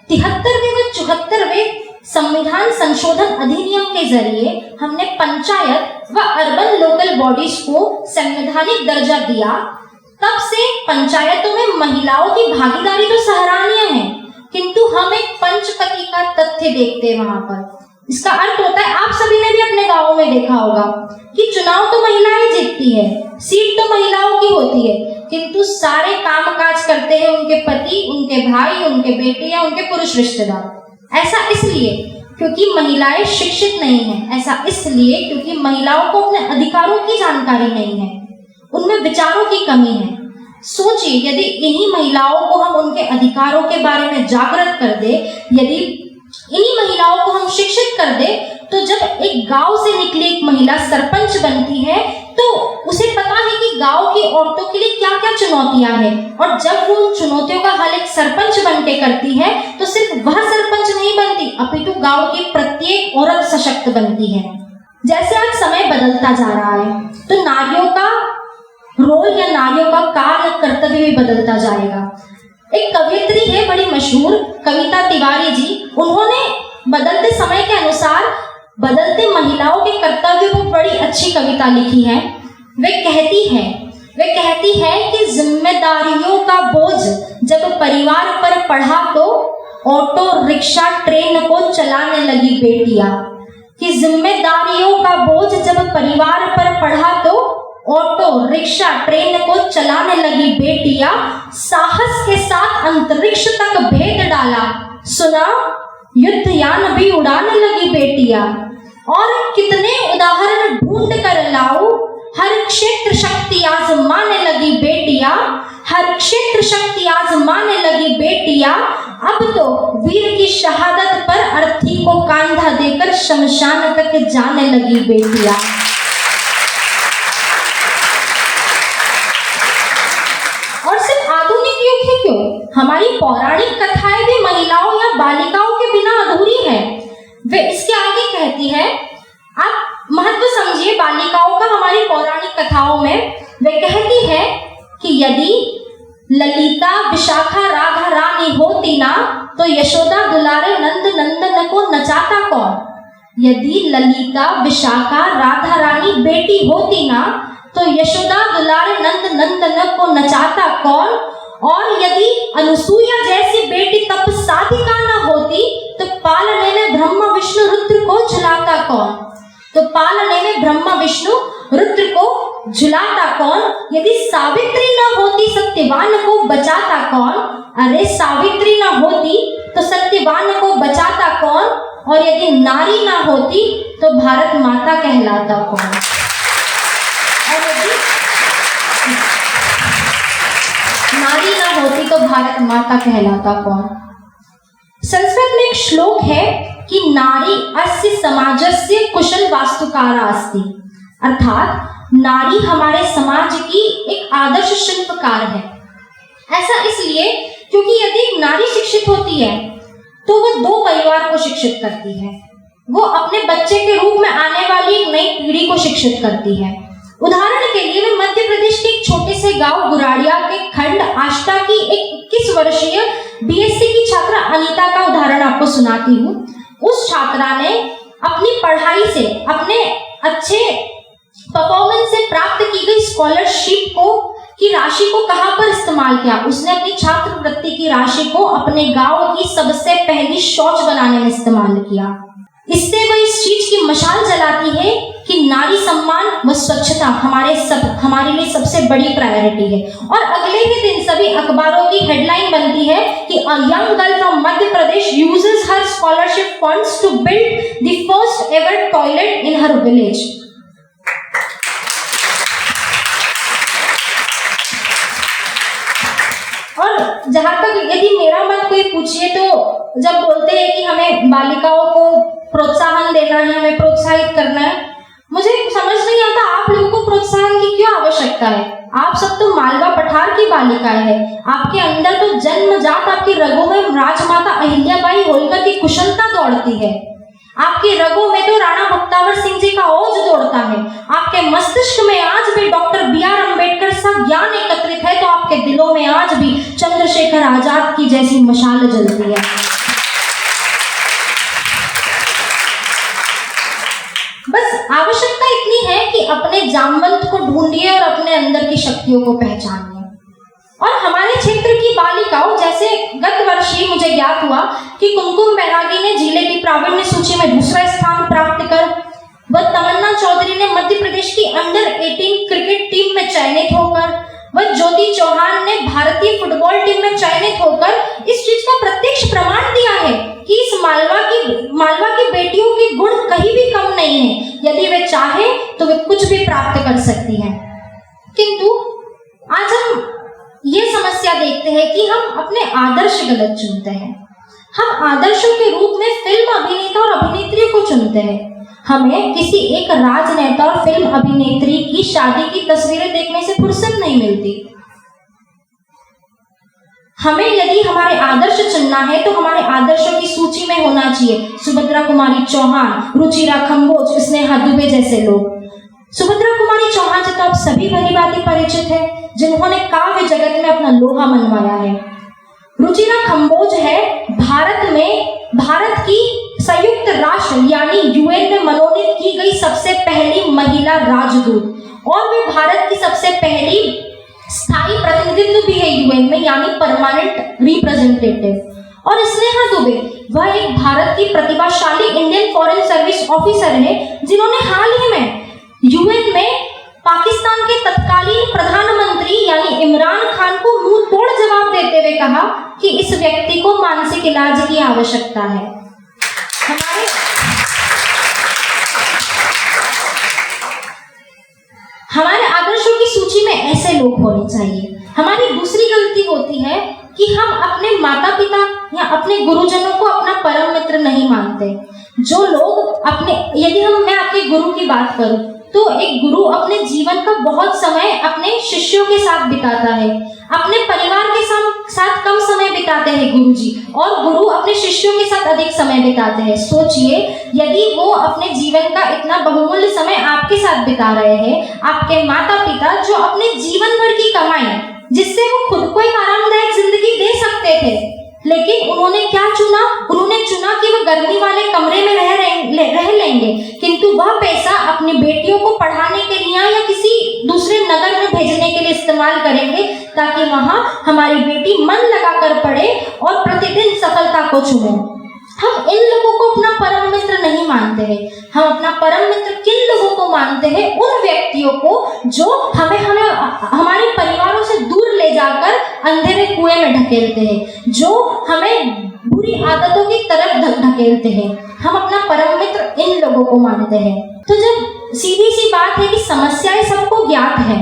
73वें व 74वें संविधान संशोधन अधिनियम के जरिए हमने पंचायत व अर्बन लोकल बॉडीज को संवैधानिक दर्जा दिया, तब से पंचायतों में महिलाओं की भागीदारी तो सराहनीय है, किंतु हम एक पंचपति का तथ्य देखते हैं वहां पर। इसका अर्थ होता है, आप सभी ने भी अपने गांवों में देखा होगा कि चुनाव तो महिलाएं जीतती है, सीट तो महिलाओं की होती है, किंतु सारे कामकाज करते हैं उनके पति, उनके भाई, उनके बेटे या उनके पुरुष रिश्तेदार। ऐसा इसलिए क्योंकि महिलाएं शिक्षित नहीं हैं, ऐसा इसलिए क्योंकि महिलाओं को अपने अधिकारों की जानकारी नहीं है, उनमें विचारों की कमी है। सोचिए, यदि इन्हीं महिलाओं को हम उनके अधिकारों के बारे में जागृत कर दे, यदि इन्हीं महिलाओं को हम शिक्षित कर दे, तो जब एक गांव से निकली एक महिला सरपंच बनती है तो उसे पता है कि गांव की औरतों के लिए क्या क्या चुनौतियां हैं, और जब वो उन चुनौतियों का हल एक सरपंच बनके करती है तो सिर्फ वह सरपंच नहीं बनती, अपितु गांव की प्रत्येक औरत सशक्त बनती है। जैसे आज समय बदलता जा रहा है तो नारियों का रोल या नारियों का कार्य कर्तव्य भी बदलता जाएगा। एक कवियत्री है बड़ी मशहूर, कविता तिवारी जी, उन्होंने बदलते समय के अनुसार बदलते महिलाओं के कर्तव्य पर बड़ी अच्छी कविता लिखी है। वे कहती है कि जिम्मेदारियों का बोझ जब परिवार पर पड़ा तो ऑटो रिक्शा ट्रेन को चलाने लगी बेटियां। कि जिम्मेदारियों का बोझ जब परिवार पर पड़ा तो ऑटो रिक्शा ट्रेन को चलाने लगी बेटियां। साहस के साथ अंतरिक्ष तक भेद डाला, सुना युद्धयान भी उड़ाने लगी बेटियां। और कितने उदाहरण ढूंढ कर लाऊं, हर क्षेत्र शक्ति आजमाने लगी बेटियां, हर क्षेत्र शक्ति आजमाने लगी बेटियां। अब तो वीर की शहादत पर अर्थी को कांधा देकर शमशान तक जाने लगी बेटियां। और सिर्फ आधुनिक युग ही क्यों, हमारी पौराणिक कथाएं भी महिलाओं या बालिकाओं के बिना अधूरी है। वे इसके आगे कहती है, आप महत्व समझिए बालिकाओं का हमारी पौराणिक कथाओं में। वे कहती है कि यदि ललिता विशाखा राधा रानी होती ना तो यशोदा दुलारे नंद नंदन को नचाता कौन। यदि ललिता विशाखा राधा रानी बेटी होती ना तो यशोदा दुलारे नंद नंदन को नचाता कौन। और यदि अनुसुईया जैसी बेटी तप साधिका न होती तो पालने में ब्रह्मा विष्णु रुद्र को झुलाता कौन। तो पालने में ब्रह्मा विष्णु रुद्र को झुलाता कौन। यदि सावित्री न होती सत्यवान को बचाता कौन। अरे सावित्री न होती तो सत्यवान को बचाता कौन। और यदि नारी न होती तो भारत माता कहलाता कौन। और यदि नारी न होती तो भारत माता कहलाता कौन। संस्कृत में एक श्लोक है कि नारी अस्य समाजस्य कुशल वास्तुकारा अस्ति, अर्थात नारी हमारे समाज की एक आदर्श शिल्पकार है। ऐसा इसलिए क्योंकि यदि एक नारी शिक्षित होती है तो वो दो परिवार को शिक्षित करती है, वो अपने बच्चे के रूप में आने वाली एक नई पीढ़ी को शिक्षित करती है। उदाहरण के लिए मैं मध्य प्रदेश के एक छोटे से गांव गुराड़िया के खंड आष्टा की एक 21 वर्षीय बीएससी की छात्रा अनीता का उदाहरण आपको सुनाती हूँ। उस छात्रा ने अपनी पढ़ाई से, अपने अच्छे परफॉर्मेंस से प्राप्त की गई स्कॉलरशिप की राशि को कहां पर इस्तेमाल किया। उसने अपनी छात्रवृत्ति की राशि को अपने गांव की सबसे पहली शौच बनाने में इस्तेमाल किया। इससे वह इस चीज की मशाल जलाती है कि नारी सम्मान व स्वच्छता हमारे लिए सबसे बड़ी प्रायोरिटी है। और अगले ही दिन सभी अखबारों की हेडलाइन बनती है कि a young girl from Madhya Pradesh uses her scholarship funds to build the first ever toilet in her village. और जहां तक यदि मेरा मत कोई पूछिए तो जब बोलते हैं कि हमें बालिकाओं को प्रोत्साहन देना है, हमें प्रोत्साहित करना है, मुझे समझ नहीं आता आप लोगों को प्रोत्साहन की क्यों आवश्यकता है। आप सब तो मालवा पठार की बालिकाएं हैं, आपके अंदर तो जन्मजात आपकी रगों में राजमाता अहिल्याबाई होलकर की कुशलता दौड़ती है। आपकी रगों में तो राणा भक्तावर सिंह जी का ओज दौड़ता है। आपके मस्तिष्क में आज भी डॉक्टर B.R. अम्बेडकर सा ज्ञान एकत्रित है, तो आपके दिलों में आज भी चंद्रशेखर आजाद की जैसी मशाल जलती है। बस आवश्यकता इतनी है कि अपने जामवंत को ढूंढिए और अपने अंदर की शक्तियों को पहचानिए। और हमारे क्षेत्र की बालिकाओं, जैसे गत वर्ष ही मुझे ज्ञात हुआ कि कुमकुम बैरागी ने जिले की प्रावीण्य सूची में दूसरा स्थान प्राप्त कर, वह तमन्ना चौधरी ने मध्य प्रदेश की अंडर 18 क्रिकेट टीम में चयनित होकर, वह ज्योति चौहान ने भारतीय फुटबॉल टीम में चयनित होकर इस चीज का प्रत्यक्ष प्रमाण दिया है कि इस मालवा की बेटियों के गुण कहीं भी कम नहीं है। यदि वे चाहे तो वे कुछ भी प्राप्त कर सकती हैं। किंतु आज हम ये समस्या देखते हैं कि हम अपने आदर्श गलत चुनते हैं। हम आदर्शों के रूप में फिल्म अभिनेता और अभिनेत्रियों को चुनते हैं। हमें किसी एक राजनेता और फिल्म अभिनेत्री की शादी की तस्वीरें देखने से फुर्सत नहीं मिलती। हमें यदि हमारे आदर्श चुनना है तो हमारे आदर्शों की सूची में होना चाहिए सुभद्रा कुमारी चौहान, रुचिरा कंबोज, स्नेहा दुबे जैसे लोग। सुभद्रा कुमारी चौहान से तो आप सभी भली भांति परिचित है, जिन्होंने काव्य जगत में अपना लोहा मनवाया है। रुचिरा कंबोज है भारत की संयुक्त राष्ट्र यानी यूएन में मनोनीत की गई सबसे पहली महिला राजदूत और वे भारत की सबसे पहली स्थायी प्रतिनिधित्व भी है यूएन में यानी परमानेंट रिप्रेजेंटेटिव। और स्नेहा दुबे वह एक भारत की प्रतिभाशाली इंडियन फॉरेन सर्विस ऑफिसर है जिन्होंने हाल ही में यूएन में पाकिस्तान के तत्कालीन प्रधानमंत्री यानी इमरान खान को मुंह तोड़ जवाब देते हुए कहा कि इस व्यक्ति को मानसिक इलाज की आवश्यकता है। हमारे आदर्शों की सूची में ऐसे लोग होने चाहिए। हमारी दूसरी गलती होती है कि हम अपने माता पिता या अपने गुरुजनों को अपना परम मित्र नहीं मानते। जो लोग अपने मैं आपके गुरु की बात करूं तो एक गुरु अपने जीवन का बहुत समय अपने शिष्यों के साथ बिताता है, अपने परिवार के साथ कम समय बिताते हैं गुरुजी, और गुरु अपने शिष्यों के साथ अधिक समय बिताते हैं। सोचिए यदि वो अपने जीवन का इतना बहुमूल्य समय आपके साथ बिता रहे हैं, आपके माता पिता जो अपने जीवन भर की कमाई जिससे वो खुद को एक आरामदायक जिंदगी दे सकते थे, लेकिन उन्होंने क्या चुना? उन्होंने चुना कि वो गर्मी वाले कमरे में रह लेंगे, किंतु वह पैसा अपनी बेटियों को पढ़ाने के लिए या किसी दूसरे नगर में भेजने के लिए इस्तेमाल करेंगे ताकि वहां हमारी बेटी मन लगाकर पढ़े और प्रतिदिन सफलता को चुने। हम इन लोगों को अपना परम मित्र नहीं मानते हैं। हम अपना परम मित्र किन लोगों को मानते हैं? उन व्यक्तियों को जो हमें हमारे परिवारों से दूर ले जाकर अंधेरे कुएं में ढकेलते हैं, जो हमें बुरी आदतों की तरफ ढकेलते हैं। हम अपना परम मित्र इन लोगों को मानते हैं। तो जब सीधी सी बात है कि समस्याएं सबको ज्ञात है,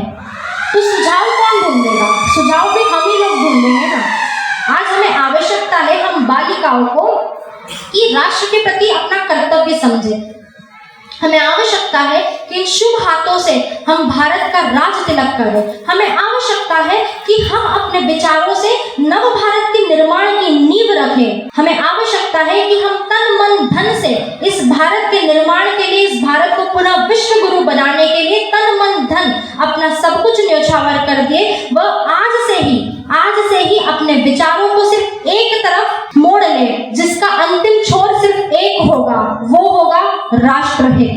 तो सुझाव कौन ढूंढेगा? सुझाव भी हम ही लोग ढूंढेंगे ना। आज हमें आवश्यकता है हम बालिकाओं को कि राष्ट्र के प्रति अपना कर्तव्य समझे। हमें आवश्यकता है कि इन शुभ हाथों से हम भारत का राज तिलक करें। हमें आवश्यकता है कि हम अपने विचारों से नव भारत के निर्माण की नींव रखें। हमें आवश्यकता है कि हम तन मन धन से इस भारत के निर्माण के लिए, इस भारत को पुनः विश्व गुरु बनाने के लिए तन मन धन अपना सब कुछ न्यौछावर कर दिए। वह आज से ही अपने विचारों को सिर्फ एक तरफ मोड़ ले, जिसका अंतिम छोर सिर्फ एक होगा, वो होगा राष्ट्रहित।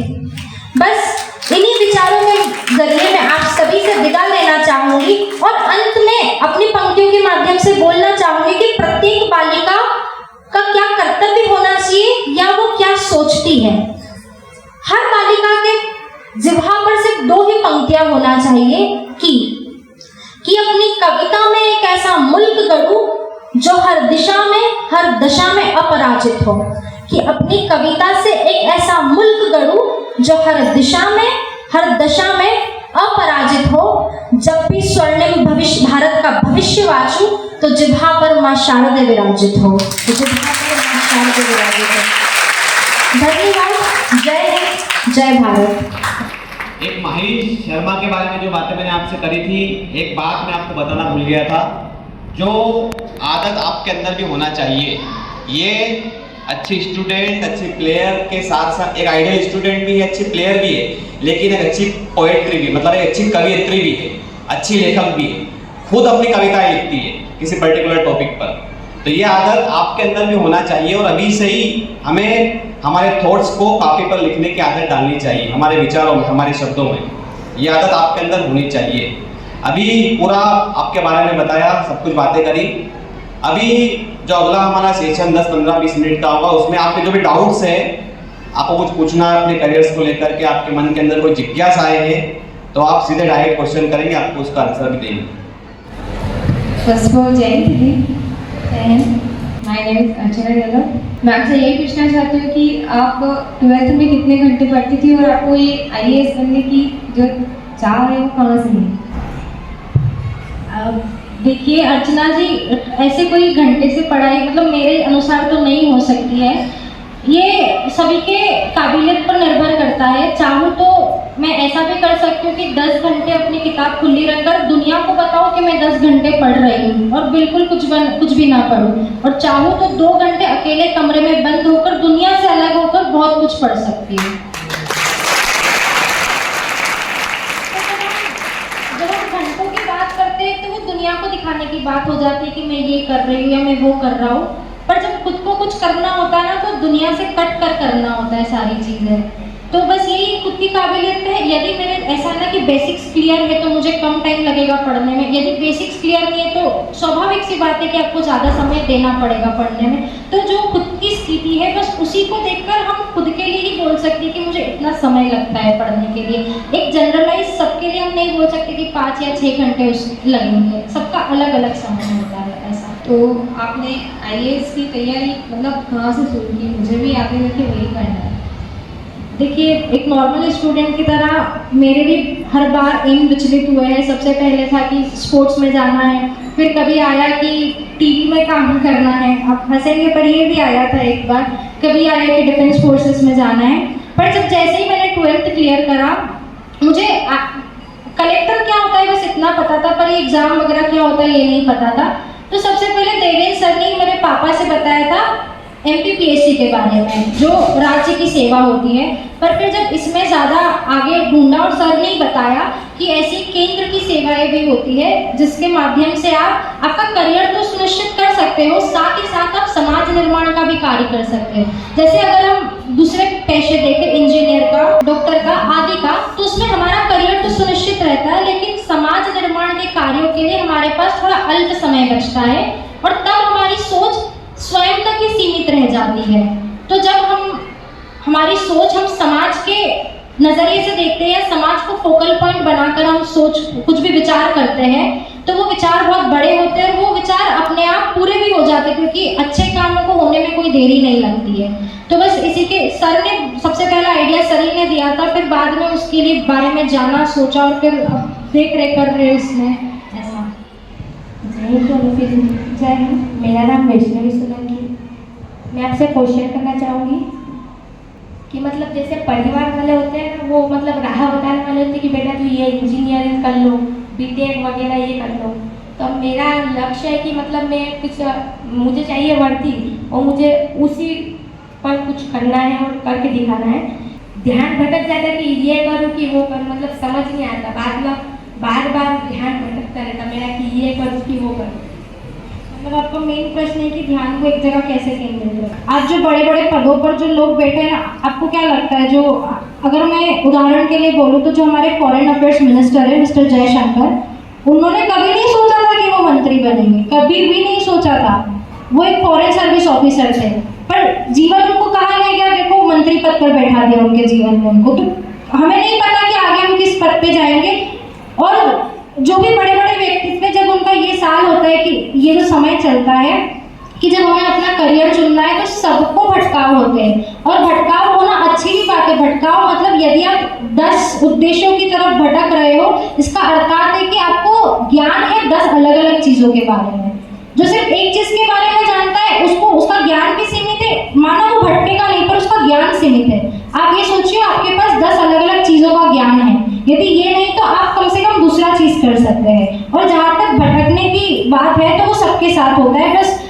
बस इन्हीं विचारों के जरिए मैं आप सभी से विदा लेना चाहूंगी और अंत में अपनी पंक्तियों के माध्यम से बोलना चाहूंगी कि प्रत्येक बालिका का क्या कर्तव्य होना चाहिए या वो क्या सोचती है। हर बालिका के जिह्वा पर सिर्फ दो ही पंक्तियां होना चाहिए कि अपनी कविता में एक ऐसा मुल्क गढ़ूं जो हर दशा में अपराजित हो। कि अपनी कविता से एक ऐसा मुल्क गढ़ूं जो हर दशा में अपराजित हो। जब भी स्वर्णिम भविष्य भारत का भविष्य वाचूं तो जिह्वा पर मां शारदे विराजित हो। धन्यवाद। जय हिंद, जय भारत। एक महेश शर्मा के बारे में जो बातें मैंने आपसे करी थी, एक बात मैं आपको बताना भूल गया था। जो आदत आपके अंदर भी होना चाहिए, ये अच्छी स्टूडेंट, अच्छी प्लेयर के साथ साथ एक आइडियल स्टूडेंट भी है, अच्छी प्लेयर भी है, लेकिन एक अच्छी पोएट्री भी, मतलब एक अच्छी कवियत्री भी है, अच्छी लेखक भी है, खुद अपनी कविताएं लिखती है किसी पर्टिकुलर टॉपिक पर। तो ये आदत आपके अंदर भी होना चाहिए और अभी से ही हमें हमारे थॉट्स को कापी पर लिखने की आदत डालनी चाहिए, हमारे विचारों में, हमारे शब्दों में। ये आदत आपके अंदर होनी चाहिए। अभी पूरा आपके बारे में बताया, सब कुछ बातें करी। अभी जो अगला हमारा सेशन 10, 15, 20 मिनट का होगा, उसमें आपके जो भी डाउट्स हैं, आपको कुछ पूछना है अपने करियर्स को लेकर के, आपके मन के अंदर कोई जिज्ञासाएं हैं, तो आप सीधे डायरेक्ट क्वेश्चन करेंगे, आपको उसका आंसर भी देंगे। फर्स्ट ऑफ ऑल जय हिंद। माय नेम इज अर्चना यादव। मैं आपसे यही पूछना चाहती हूँ कि आप 12th में कितने घंटे पढ़ती थी और आपको ये IAS बनने की जो चाह है वो कहाँ से मिली? देखिए अर्चना जी, ऐसे कोई घंटे से पढ़ाई मतलब मेरे अनुसार तो नहीं हो सकती है। ये सभी के काबिलियत पर निर्भर करता है। चाहूँ तो मैं ऐसा भी कर सकती हूँ कि 10 घंटे अपनी किताब खुली रखकर दुनिया को बताऊँ कि मैं 10 घंटे पढ़ रही हूँ और बिल्कुल कुछ भी ना पढूं। और चाहूँ तो 2 घंटे अकेले कमरे में बंद होकर दुनिया से अलग होकर बहुत कुछ पढ़ सकती हूँ। जब हम घंटों की बात करते हैं तो वो दुनिया को दिखाने की बात हो जाती है कि मैं ये कर रही हूँ या मैं वो कर रहा हूँ। पर जब खुद को कुछ करना होता है ना तो दुनिया से कट कर करना होता है सारी चीज़ें। तो बस यही खुद की काबिलियत है। यदि मेरे ऐसा ना कि बेसिक्स क्लियर है तो मुझे कम टाइम लगेगा पढ़ने में, यदि बेसिक्स क्लियर नहीं है तो स्वाभाविक सी बात है कि आपको ज़्यादा समय देना पड़ेगा पढ़ने में। तो जो खुद की स्थिति है बस उसी को देखकर हम खुद के लिए ही बोल सकते हैं कि मुझे इतना समय लगता है पढ़ने के लिए। एक जनरलाइज सबके लिए हम नहीं बोल सकते कि 5 या 6 घंटे उस लगेंगे, सबका अलग अलग समय होता है ऐसा। तो आपने IAS की तैयारी मतलब कहाँ से शुरू की? मुझे भी आगे जाके वही करना है। देखिए, एक नॉर्मल स्टूडेंट की तरह मेरे भी हर बार एम विचलित हुए हैं। सबसे पहले था कि स्पोर्ट्स में जाना है, फिर कभी आया कि टीवी में काम करना है, आप हंसेंगे पर ये भी आया था एक बार, कभी आया कि डिफेंस फोर्सेस में जाना है। पर जब जैसे ही मैंने 12th क्लियर करा, मुझे कलेक्टर क्या होता है बस इतना पता था, पर एग्ज़ाम वगैरह क्या होता है ये नहीं पता था। तो सबसे पहले देवेंद्र सर ने मेरे पापा से बताया था MPPSC के बारे में, जो राज्य की सेवा होती है। पर फिर जब इसमें ज़्यादा आगे ढूंढा और सर ने बताया कि ऐसी केंद्र की सेवाएं भी होती है जिसके माध्यम से आप आपका करियर तो सुनिश्चित कर सकते हो, साथ ही साथ आप समाज निर्माण का भी कार्य कर सकते हो। जैसे अगर हम दूसरे पेशे देखें, इंजीनियर का, डॉक्टर का, आदि का, तो उसमें हमारा करियर तो सुनिश्चित रहता है, लेकिन समाज निर्माण के कार्यों के लिए हमारे पास थोड़ा अल्प समय बचता है और तब हमारी सोच स्वयं तक ही सीमित रह जाती है। तो जब हमारी सोच हम समाज के नज़रिए से देखते हैं, समाज को फोकल पॉइंट बनाकर हम कुछ भी विचार करते हैं, तो वो विचार बहुत बड़े होते हैं और वो विचार अपने आप पूरे भी हो जाते हैं, क्योंकि अच्छे कामों को होने में कोई देरी नहीं लगती है। तो बस इसी के सर ने सबसे पहला आइडिया सर ही ने दिया था, फिर बाद में उसके लिए बारे में जाना, सोचा और फिर देख रेख कर रहे उसमें ऐसा। जय हिंद, मेरा नाम वैष्णवी सोलंकी। मैं आपसे क्वेश्चन करना चाहूँगी कि मतलब जैसे परिवार वाले होते हैं ना, वो मतलब राह बताने वाले होते हैं कि बेटा तू ये इंजीनियरिंग कर लो, BTech वगैरह ये कर लो। तो मेरा लक्ष्य है कि मतलब मैं कुछ मुझे चाहिए वर्दी और मुझे उसी पर कुछ करना है और करके दिखाना है। ध्यान भटक जाता है कि ये करूँ कि वो करूँ, मतलब समझ नहीं आता, बार बार ध्यान भटकता रहता मेरा कि ये करूँ कि वो करूँ। मतलब आपका मेन प्रश्न है कि ध्यान को एक जगह कैसे केंद्रित करें। आज जो बड़े बड़े पदों पर जो लोग बैठे हैं, आपको क्या लगता है, जो अगर मैं उदाहरण के लिए बोलूँ तो जो हमारे फॉरेन अफेयर्स मिनिस्टर है मिस्टर जयशंकर, उन्होंने कभी नहीं सोचा था कि वो मंत्री बनेंगे, कभी भी नहीं सोचा था। वो एक फॉरेन सर्विस ऑफिसर थे, पर जीवन उनको कहा नहीं गया देखो मंत्री पद पर बैठा दिया उनके जीवन में उनको। तो हमें नहीं पता कि आगे हम किस पद पे जाएंगे। और जो भी बड़े बड़े व्यक्तित्व, जब उनका ये साल होता है कि ये जो समय चलता है कि जब हमें अपना करियर चुनना है, तो सबको भटकाव होते हैं। और भटकाव होना अच्छी भी बात है। भटकाव मतलब यदि आप 10 उद्देश्यों की तरफ भटक रहे हो, इसका अर्थात है कि आपको ज्ञान है 10 अलग अलग चीज़ों के बारे में। जो सिर्फ एक चीज़ के बारे में जानता है उसको उसका ज्ञान भी सीमित है, मानो वो भटकेगा नहीं पर उसका ज्ञान सीमित है। आप ये सोचिए आपके पास 10 अलग अलग चीज़ों का ज्ञान है, यदि ये नहीं तो आप कम से कम दूसरा चीज़ कर सकते हैं। और जहाँ तक भटकने की बात है तो वो सबके साथ होता है। बस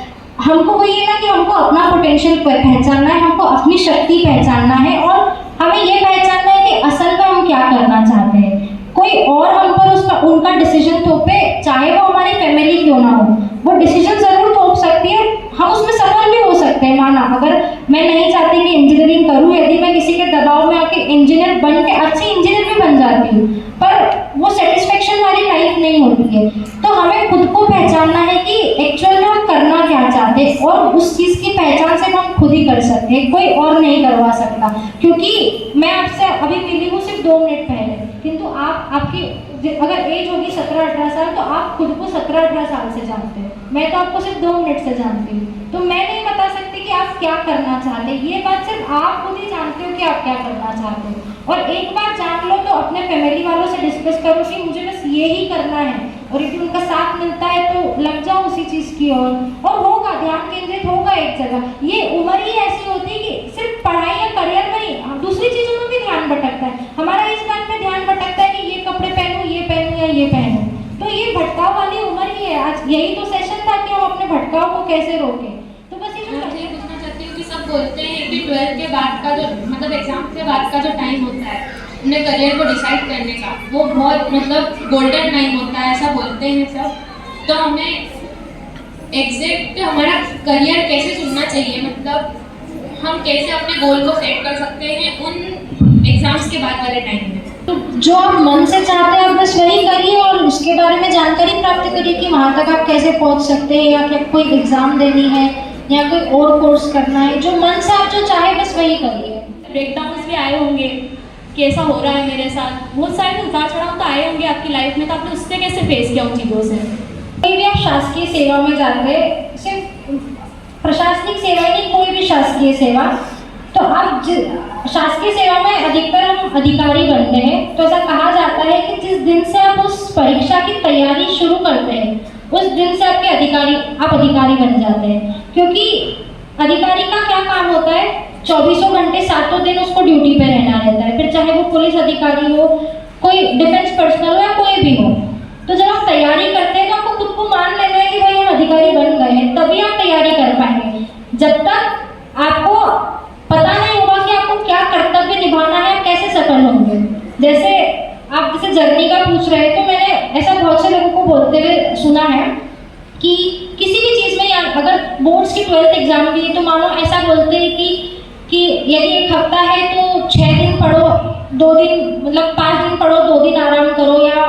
हमको वो ये ना कि हमको अपना पोटेंशियल पहचानना है, हमको अपनी शक्ति पहचानना है और हमें ये पहचानना है कि असल में हम क्या करना चाहते हैं। कोई और हम पर उनका डिसीजन थोपे, चाहे वो हमारी फैमिली क्यों ना हो, वो डिसीजन जरूर थोप सकती है, हम उसमें सफल भी हो सकते हैं। माना अगर मैं नहीं चाहती कि इंजीनियरिंग करूँ, यदि मैं किसी के दबाव में आके इंजीनियर बन के अच्छी इंजीनियर भी बन जाती हूँ, पर वो सेटिस्फेक्शन वाली लाइफ नहीं होती है। तो हमें खुद को पहचानना है कि एक्चुअल में हम करना क्या चाहते हैं, और उस चीज़ की पहचान से हम खुद ही कर सकते हैं, कोई और नहीं करवा सकता। क्योंकि मैं आपसे अभी मिली हूँ सिर्फ 2 मिनट पहले, किंतु आपकी अगर एज होगी 17-18 साल, तो आप खुद को 17-18 साल से जानते हो। मैं तो आपको सिर्फ 2 मिनट से जानती हूँ, तो मैं नहीं बता सकती कि आप क्या करना चाहते हैं। ये बात सिर्फ आप खुद ही जानते हो कि आप क्या करना चाहते हो। और एक बार जान लो तो अपने फैमिली वालों से डिस्कस करो कि मुझे बस ये ही करना है, और यदि उनका साथ मिलता है तो लग जाओ उसी चीज़ की और होगा, ध्यान केंद्रित होगा एक जगह। ये उम्र ही ऐसी होती है कि सिर्फ पढ़ाई या करियर में ही, दूसरी चीज़ों में भी ध्यान भटकता है। हमारा इस बात में ध्यान भटकता है कि ये कपड़े पहनूं, ये पहनूं या ये पहनूं। तो ये भटकाव वाली उम्र ही है। आज यही तो सेशन था कि हम अपने भटकाव को कैसे रोकें। तो बस ये मैं पूछना चाहती हूँ कि सब बोलते हैं कि 12th के बाद का जो मतलब एग्जाम के बाद का जो टाइम होता है अपने करियर को डिसाइड करने का, वो बहुत मतलब गोल्डन टाइम होता है, ऐसा बोलते हैं सब। तो हमें एग्जैक्ट हमारा करियर कैसे चुनना चाहिए, मतलब हम कैसे अपने गोल को सेट कर सकते हैं उन एग्जाम्स के बाद वाले टाइम में। तो जो आप मन से चाहते हैं आप बस वही करिए और उसके बारे में जानकारी प्राप्त करिए कि वहाँ तक आप कैसे पहुँच सकते हैं, या क्या कोई एग्ज़ाम देनी है या कोई और कोर्स करना है। जो मन से आप जो चाहे बस वही करिए। ब्रेकडाउन्स भी आए होंगे, कैसा हो रहा है मेरे साथ, बहुत सारे उतार चढ़ाव तो आए होंगे आपकी लाइफ में, तो आपने उससे कैसे फेस किया उन चीज़ों से? कोई भी आप शासकीय सेवा में जाते हैं, सिर्फ प्रशासनिक सेवा ही नहीं, कोई भी शासकीय सेवा, तो आप शासकीय सेवा में अधिकतर हम अधिकारी बनते हैं। तो ऐसा कहा जाता है कि जिस दिन से आप उस परीक्षा की तैयारी शुरू करते हैं उस दिन से आप अधिकारी बन जाते हैं। क्योंकि अधिकारी का क्या काम होता है, 24 घंटे 7 दिन उसको ड्यूटी पे रहना रहता है, फिर चाहे वो पुलिस अधिकारी हो, कोई डिफेंस पर्सनल हो या कोई भी हो। तो जब आप तैयारी करते हैं तो आपको खुद को मान लेना है कि भाई हम अधिकारी बन गए हैं, तभी आप तैयारी कर पाएंगे। जब तक आपको पता नहीं होगा कि आपको क्या कर्तव्य निभाना है, कैसे सफल होंगे। जैसे आप जैसे जर्नी का पूछ रहे हैं, तो मैंने ऐसा बहुत से लोगों को बोलते हुए सुना है कि किसी भी चीज़ में, या अगर बोर्ड्स की 12th एग्जाम भी है तो मानो ऐसा बोलते हैं कि यदि एक हफ्ता है तो 6 दिन पढ़ो, 2 दिन मतलब 5 दिन पढ़ो, 2 दिन आराम करो, या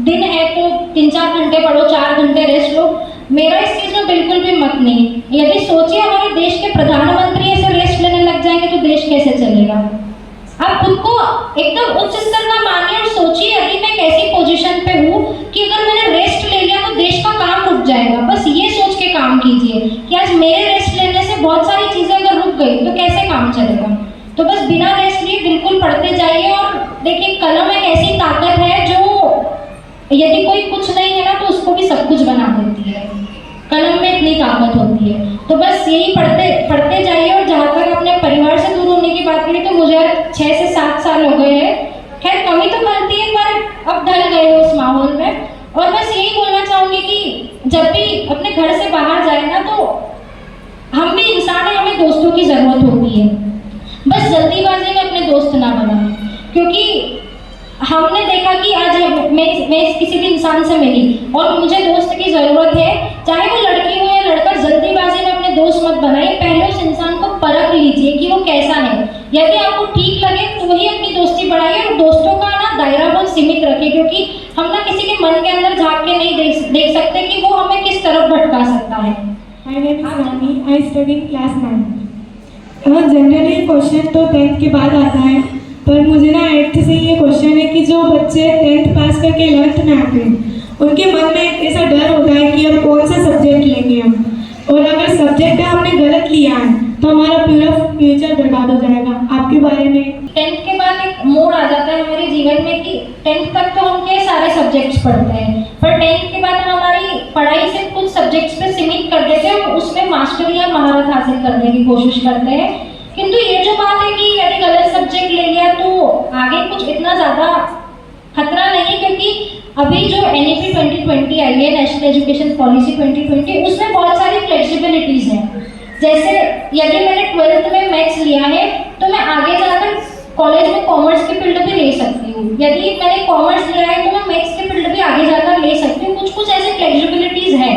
दिन है तो 3-4 घंटे पढ़ो, 4 घंटे रेस्ट लो। मेरा इस चीज़ में बिल्कुल भी मत नहीं। यदि सोचिए हमारे देश के प्रधानमंत्री ऐसे रेस्ट लेने लग जाएंगे तो देश कैसे चलेगा। आप खुद को एकदम उच्च स्तर का मानिए और सोचिए यदि मैं एक ऐसी पोजीशन पे हूँ कि अगर मैंने रेस्ट ले लिया तो देश का काम रुक जाएगा। बस ये सोच के काम कीजिए कि आज मेरे रेस्ट लेने से बहुत सारी चीज़ें अगर रुक गई तो कैसे काम चलेगा। तो बस बिना रेस्ट लिए बिल्कुल पढ़ते जाइए। और देखिए, कलम एक ऐसी ताकत है जो यदि कोई कुछ नहीं है ना तो उसको भी सब कुछ बना देती है। कलम में इतनी ताकत होती है। तो बस यही पढ़ते जाइए। और जहाँ तक अपने परिवार से दूर होने की बात करें तो मुझे 6 से 7 साल हो गए हैं। खैर कमी तो बनती है पर अब ढल गए हो उस माहौल में। और बस यही बोलना चाहूँगी कि जब भी अपने घर से बाहर जाए ना तो हम भी इंसान है, हमें दोस्तों की ज़रूरत होती है। बस जल्दीबाजी में अपने दोस्त ना बनाएं, क्योंकि हमने देखा कि आज मैं किसी भी इंसान से मिली और मुझे दोस्त की ज़रूरत है, चाहे वो लड़की हो या लड़का, जल्दीबाजी में अपने दोस्त मत बनाइए। पहले उस इंसान को परख लीजिए कि वो कैसा है। यदि आपको ठीक लगे तो वही अपनी दोस्ती बढ़ाइए। और दोस्तों का ना दायरा बहुत सीमित रखिए, क्योंकि हम ना किसी के मन के अंदर झाँक के नहीं देख सकते कि वो हमें किस तरफ भटका सकता है। My name is Rani. I study in class 9. Generally question तो 10th के बाद आता है, पर मुझे ना 8th से ये क्वेश्चन है कि जो बच्चे 10th पास करके 11th में आते हैं उनके मन में एक ऐसा डर होता है कि अब कौन सा सब्जेक्ट लेंगे हम, और अगर सब्जेक्ट हमने गलत लिया है तो हमारा पूरा फ्यूचर बर्बाद हो जाएगा। आपके बारे में 10th के बाद एक मोड़ आ जाता है हमारे जीवन में कि 10th तक तो हम के सारे सब्जेक्ट्स पढ़ते हैं, पर 10th के बाद हमारी पढ़ाई सिर्फ कुछ सब्जेक्ट्स पे सीमित कर देते हैं और उसमें मास्टरी या महारत हासिल करने की कोशिश करते हैं। किंतु ये जो बात है कि यदि गलत सब्जेक्ट ले लिया तो आगे कुछ इतना ज़्यादा खतरा नहीं है, क्योंकि अभी जो NEP 2020 आई है, नेशनल एजुकेशन पॉलिसी 2020, उसमें बहुत सारी फ्लेक्सिबिलिटीज़ हैं। जैसे यदि मैंने 12th में मैथ्स लिया है तो मैं आगे जाकर कॉलेज में कॉमर्स की फील्ड भी ले सकती हूँ। यदि मैंने कॉमर्स लिया है तो मैं मैथ्स की फील्ड भी आगे जाकर ले सकती हूँ। कुछ ऐसे फ्लेक्सिबिलिटीज़ हैं।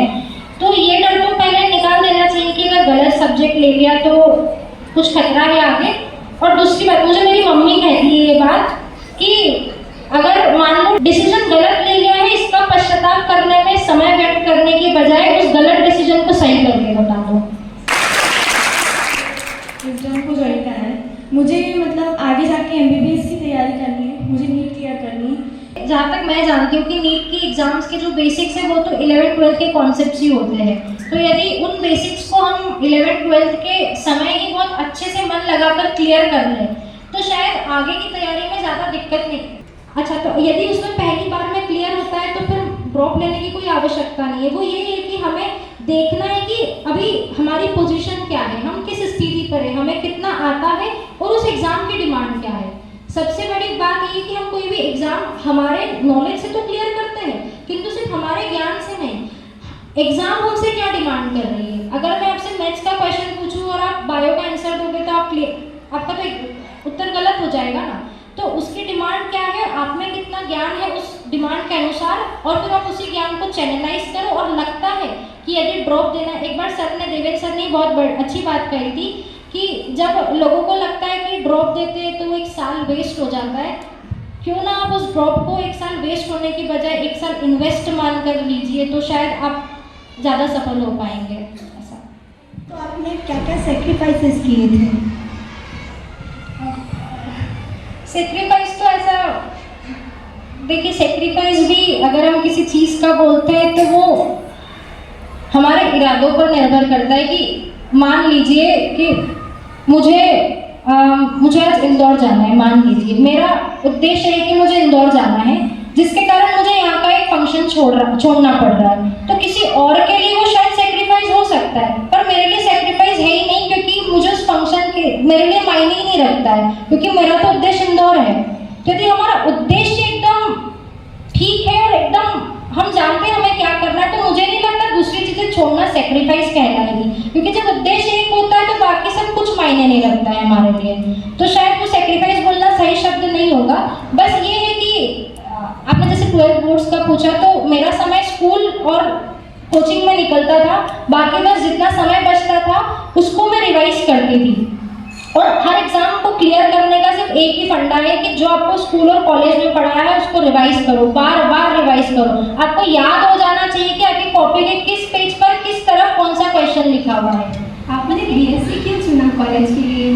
तो ये डर तो पहले निकाल देना चाहिए कि अगर गलत सब्जेक्ट ले लिया तो कुछ खतरा है आगे। और दूसरी बात, मुझे मेरी मम्मी कहती है ये बात कि अगर मान लो डिसीजन गलत ले लिया है, इसका पश्चाताप करने में समय व्यर्थ करने की बजाय उस गलत डिसीजन को सही करके बता दो। एग्जाम को ज्वाइन करना है मुझे, मतलब आगे जाके MBBS की तैयारी करनी है, मुझे नीट क्लियर करनी है। जहाँ तक मैं जानती हूँ कि नीट की एग्जाम्स के जो बेसिक्स हैं वो तो 11th-12th के कॉन्सेप्ट्स ही होते हैं। तो यदि उन बेसिक्स को हम 11th-12th के समय ही बहुत अच्छे से मन लगाकर क्लियर कर लें तो शायद आगे की तैयारी में ज़्यादा दिक्कत नहीं। अच्छा, तो यदि उसमें पहली बार में क्लियर होता है तो फिर ड्रॉप लेने की कोई आवश्यकता नहीं है। वो ये है कि हमें देखना है कि अभी हमारी पोजीशन क्या है, हम किस स्थिति पर है, हमें कितना आता है और उस एग्ज़ाम की डिमांड क्या है। सबसे बड़ी बात ये कि हम कोई भी एग्ज़ाम हमारे नॉलेज से तो क्लियर करते हैं, किंतु सिर्फ हमारे ज्ञान से नहीं। एग्ज़ाम हमसे क्या डिमांड कर रही है। अगर मैं आपसे मैथ्स का क्वेश्चन पूछूं और आप बायो का आंसर दोगे तो आपका तो उत्तर गलत हो जाएगा ना। तो उसकी डिमांड क्या है, आप में कितना ज्ञान है उस डिमांड के अनुसार, और फिर आप उसी ज्ञान को चैनलाइज करो। और लगता है कि यदि ड्रॉप देना, एक बार सर ने, देवेंद्र सर ने बहुत अच्छी बात कही थी कि जब लोगों को लगता है कि ड्रॉप देते हैं तो एक साल वेस्ट हो जाता है, क्यों ना आप उस ड्रॉप को एक साल वेस्ट होने की बजाय एक साल इन्वेस्ट मान कर लीजिए, तो शायद आप ज़्यादा सफल हो पाएंगे। ऐसा। तो आपने क्या क्या सेक्रीफाइसेस किए थे? सेक्रीफाइस तो ऐसा, देखिए सेक्रीफाइस भी अगर हम किसी चीज़ का बोलते हैं तो वो हमारे इरादों पर निर्भर करता है। कि मान लीजिए कि मुझे आज इंदौर जाना है, मान लीजिए मेरा उद्देश्य है कि मुझे इंदौर जाना है, जिसके कारण मुझे यहाँ का एक फंक्शन छोड़ना पड़ रहा है, तो किसी और के लिए वो शायद सेक्रीफाइस हो सकता है, पर मेरे लिए सेक्रीफाइस है ही नहीं, क्योंकि मुझे उस फंक्शन के मेरे लिए मायने ही नहीं रखता है, क्योंकि मेरा तो उद्देश्य इंदौर है। तो यदि हमारा उद्देश्य एकदम ठीक है और एकदम हम जानते हैं हमें क्या करना है, तो मुझे नहीं लगता दूसरी चीजें छोड़ना सेक्रीफाइस कहलाएगी, क्योंकि जब उद्देश्य एक होता है तो बाकी सब कुछ मायने नहीं रखता है हमारे लिए। तो शायद वो सेक्रीफाइस बोलना सही शब्द नहीं होगा। बस ये है कि आपने जैसे 12th बोर्ड्स का पूछा, तो मेरा समय स्कूल और कोचिंग में निकलता था, बाकी बस जितना समय बचता था उसको मैं रिवाइज करती थी। और हर एग्जाम को क्लियर करने का सिर्फ एक ही फंडा है कि जो आपको स्कूल और कॉलेज में पढ़ाया है उसको रिवाइज करो, बार बार रिवाइज करो। आपको याद हो जाना चाहिए कि आपकी कॉपी के किस पेज पर किस तरफ कौन सा क्वेश्चन लिखा हुआ है। आपने बीएससी क्यों चुना कॉलेज के लिए?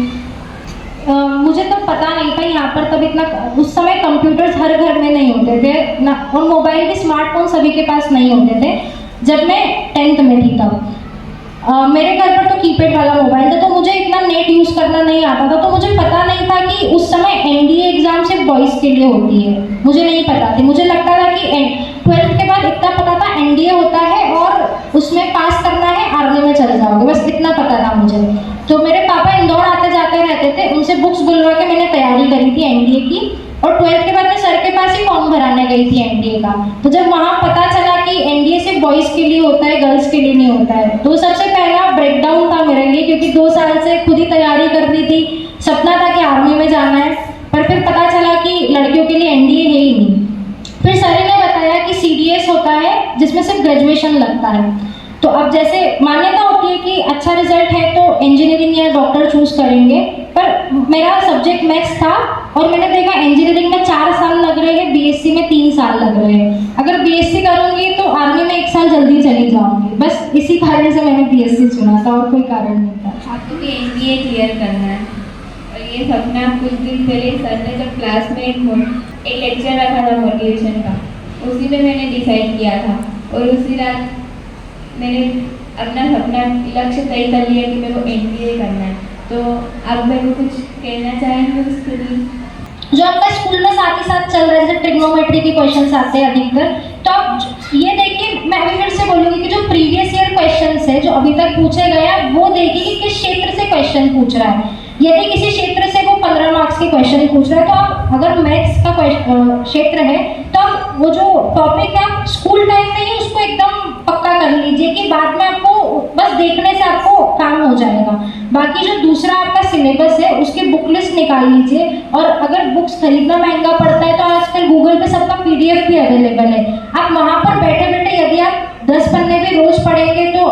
मुझे तो पता नहीं था यहाँ पर, तब इतना उस समय कंप्यूटर्स हर घर में नहीं होते थे ना, और मोबाइल भी, स्मार्टफोन सभी के पास नहीं होते थे। जब मैं 10th में थी तब मेरे घर पर तो कीपैड वाला मोबाइल था, तो मुझे इतना नेट यूज़ करना नहीं आता था, तो मुझे पता नहीं था कि उस समय एनडीए एग्जाम सिर्फ बॉयज़ के लिए होती है, मुझे नहीं पता थी। मुझे लगता था कि 12th के बाद इतना पता था एनडीए होता है और उसमें पास करना है, आर्मी में चले जाओगे, बस इतना पता था मुझे। तो मेरे पापा इंदौर आते जाते रहते थे, उनसे बुक्स बुलवा के मैंने तैयारी करी थी एनडीए की, और 12th के बाद मैं सर के पास ही फॉर्म भराने गई थी एनडीए का। तो जब वहाँ पता चला कि एनडीए सिर्फ बॉयज़ के लिए होता है, गर्ल्स के लिए नहीं होता है, तो सबसे पहला ब्रेकडाउन था मेरे लिए, क्योंकि 2 साल से खुद ही तैयारी कर रही थी, सपना था कि आर्मी में जाना है, पर फिर पता चला कि लड़कियों के लिए एनडीए है ही नहीं। फिर सर ने बताया कि सीडीएस होता है जिसमें सिर्फ ग्रेजुएशन लगता है। तो अब जैसे मान्यता होती है कि अच्छा रिजल्ट है तो इंजीनियरिंग या डॉक्टर चूज करेंगे, पर मेरा सब्जेक्ट मैथ्स था और मैंने देखा इंजीनियरिंग में 4 साल लग रहे हैं, बीएससी में 3 साल लग रहे हैं। अगर बीएससी करूंगी तो आर्मी में 1 साल जल्दी चली जाऊंगी, बस इसी कारण से मैंने बीएससी चुना था, और कोई कारण नहीं था। आपको भी एनडीए क्लियर करना है, और ये सपना कुछ दिन पहले सर ने जब क्लास में एक लेक्चर रखा था मोटिवेशन का, उसी में मैंने डिसाइड किया था, और उसी रात मैंने अपना सपना लक्ष्य तय कर लिया कि मेरे को एनडीए करना है। तो आप मेरे को कुछ कहना चाहेंगे उसके लिए? जो आपका स्कूल में साथ ही साथ चल रहे हैं, जैसे ट्रिग्नोमेट्री के क्वेश्चंस आते हैं अधिकतर, तो आप ये देखिए, मैं अभी फिर से बोलूँगी कि जो प्रीवियस ईयर क्वेश्चंस है जो अभी तक पूछे गए हैं, वो देखिए कि किस क्षेत्र से क्वेश्चन पूछ रहा है। यदि किसी क्षेत्र से वो 15 मार्क्स के क्वेश्चन पूछ रहा है, तो आप अगर मैथ्स का क्षेत्र है तो आप वो जो टॉपिक है आप स्कूल टाइम में ही उसको एकदम पक्का कर लीजिए कि बाद में आपको बस देखने से आपको काम हो जाएगा। बाकी जो दूसरा आपका सिलेबस है उसकी बुक लिस्ट निकाल लीजिए, और अगर बुक्स खरीदना महंगा पड़ता है तो आजकल गूगल पे सबका पीडीएफ भी अवेलेबल है। आप वहाँ पर बैठे बैठे यदि आप 10 पन्ने भी रोज पढ़ेंगे तो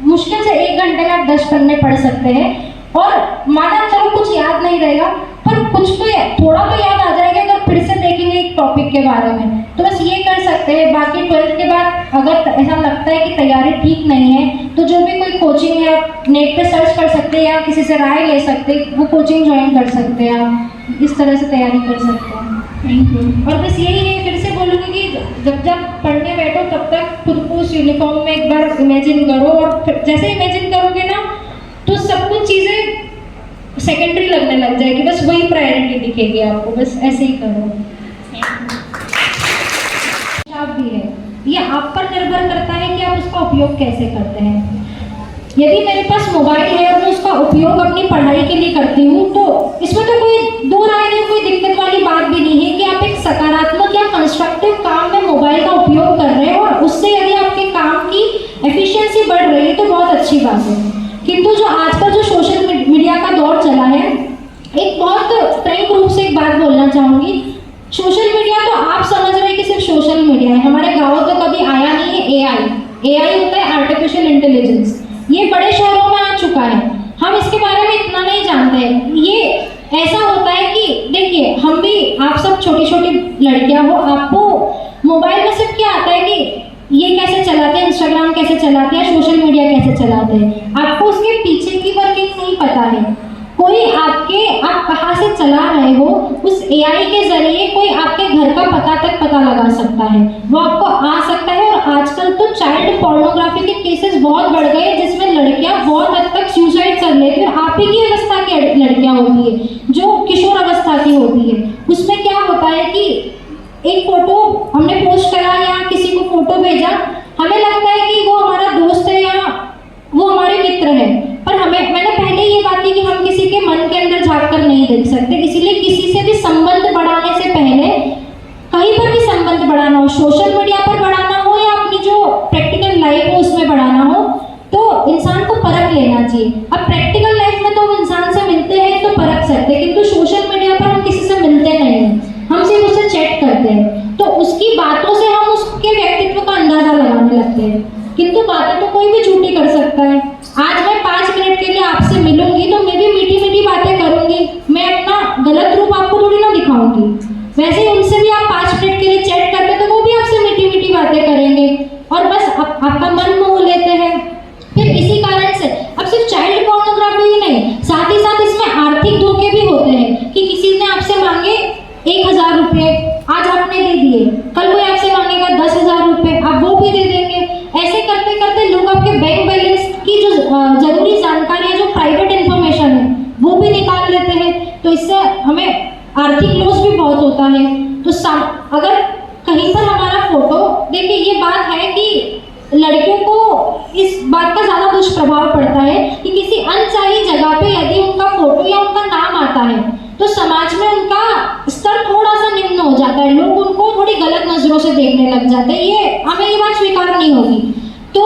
मुश्किल से 1 घंटे में आप 10 पन्ने पढ़ सकते हैं। और माना चलो कुछ याद नहीं रहेगा, पर कुछ तो थोड़ा तो याद आ जाएगा अगर फिर से देखेंगे एक टॉपिक के बारे में, तो बस ये कर सकते हैं। बाकी 12th के बाद अगर ऐसा लगता है कि तैयारी ठीक नहीं है, तो जो भी कोई कोचिंग है आप नेट पे सर्च कर सकते हैं या किसी से राय ले सकते हैं, वो कोचिंग ज्वाइन कर सकते हैं, आप इस तरह से तैयारी कर सकते हैं। Thank you. और बस यही है, फिर से बोलूँगी कि जब पढ़ने बैठो तब तक खुद को उस यूनिफॉर्म में एक बार इमेजिन करो, और जैसे इमेजिन करोगे ना तो सब कुछ चीज़ें सेकेंडरी लगने लग जाएगी, बस वही प्रायोरिटी दिखेगी आपको, बस ऐसे ही करो। आप भी है, ये आप पर निर्भर करता है कि आप उसका उपयोग कैसे करते हैं। यदि मेरे पास मोबाइल है और मैं उसका उपयोग अपनी पढ़ाई के लिए करती हूँ, तो इसमें तो कोई दो राय नहीं, कोई दिक्कत वाली बात भी नहीं है कि आप एक सकारात्मक या कंस्ट्रक्टिव काम में मोबाइल का उपयोग कर रहे हैं, और उससे यदि आपके काम की एफिशिएंसी बढ़ रही है तो बहुत अच्छी बात है। किंतु जो आजकल जो सोशल मीडिया का दौर चला है, एक बहुत फ्रैंक रूप से एक बात बोलना चाहूंगी। सोशल मीडिया तो आप समझ रहे हैं कि सिर्फ सोशल मीडिया है, हमारे गाँव तो कभी आया नहीं है। एआई होता है आर्टिफिशियल इंटेलिजेंस, ये बड़े शहरों में आ चुका है, हम इसके बारे में इतना नहीं जानते हैं। ये ऐसा होता है कि देखिए, हम भी, आप सब छोटी छोटी लड़कियां हो, आपको मोबाइल में सिर्फ क्या आता है कि ये कैसे चलाते हैं, इंस्टाग्राम कैसे चलाते हैं, सोशल मीडिया कैसे चलाते हैं, आपको उसके पीछे की वर्किंग नहीं पता है। कोई आप कहाँ से चला रहे हो, उस एआई के जरिए कोई आपके घर का पता लगा सकता है, वो आपको आ सकता है। और आजकल तो चाइल्ड पोर्नोग्राफी के केसेस बहुत बढ़ गए हैं, जिसमें लड़कियां बहुत हद तक सुसाइड कर लेती हैं। आप ही की अवस्था की लड़कियां होती है, जो किशोर अवस्था की होती है। उसमें क्या होता है कि एक फोटो हमने पोस्ट करा या किसी को फोटो भेजा, हमें लगता है कि वो हमारा दोस्त है या वो हमारे मित्र है, पर मैंने पहले ये बात की कि हम किसी के मन के अंदर झांक कर नहीं देख सकते। इसीलिए किसी से भी संबंध बढ़ाने से पहले, कहीं पर भी संबंध बढ़ाना हो, सोशल मीडिया पर बढ़ाना हो या अपनी जो प्रैक्टिकल लाइफ हो उसमें बढ़ाना हो, तो इंसान को परख लेना चाहिए। अब प्रैक्टिकल लाइफ में तो हम इंसान से मिलते हैं तो परख सकते हैं, किंतु सोशल मीडिया पर हम किसी से मिलते नहीं हैं, हम सिर्फ उसे चैट करते हैं, तो उसकी बातों से हम उसके व्यक्तित्व का अंदाजा लगाने लगते हैं। किंतु बातें तो कोई भी झूठी कर सकता है। आज मैं 5 मिनट के लिए आपसे मिलूंगी तो मैं भी मीठी मीठी बातें करूंगी, मैं अपना गलत रूप आपको थोड़ी ना दिखाऊंगी। वैसे ही उनसे भी आप 5 मिनट के लिए चैट करते तो वो भी आपसे मीठी मीठी बातें करेंगे और बस आपका मन मोह लेते हैं। फिर इसी कारण से अब सिर्फ चाइल्ड पोर्नोग्राफी ही नहीं, साथ ही साथ इसमें आर्थिक धोखे भी होते हैं कि किसी ने आपसे मांगे 1000 रुपये, आज आपने दे दिए, कल कोई आपसे मांगेगा 10,000 रुपये, आप वो भी दे देंगे। ऐसे करते करते लोग आपके बैंक बैलेंस की जो जरूरी जानकारी है, जो प्राइवेट इंफॉर्मेशन है, वो भी निकाल लेते हैं। तो इससे हमें आर्थिक लॉस भी बहुत होता है। तो अगर कहीं पर हमारा फोटो, देखिए ये बात है कि लड़कियों को इस बात का ज़्यादा दुष्प्रभाव पड़ता है कि किसी अनचाही जगह पे यदि उनका फोटो या उनका नाम आता है तो समाज में उनका स्तर थोड़ा सा निम्न हो जाता है, लोग उनको थोड़ी गलत नजरों से देखने लग जाते हैं। ये बात स्वीकार नहीं होगी। तो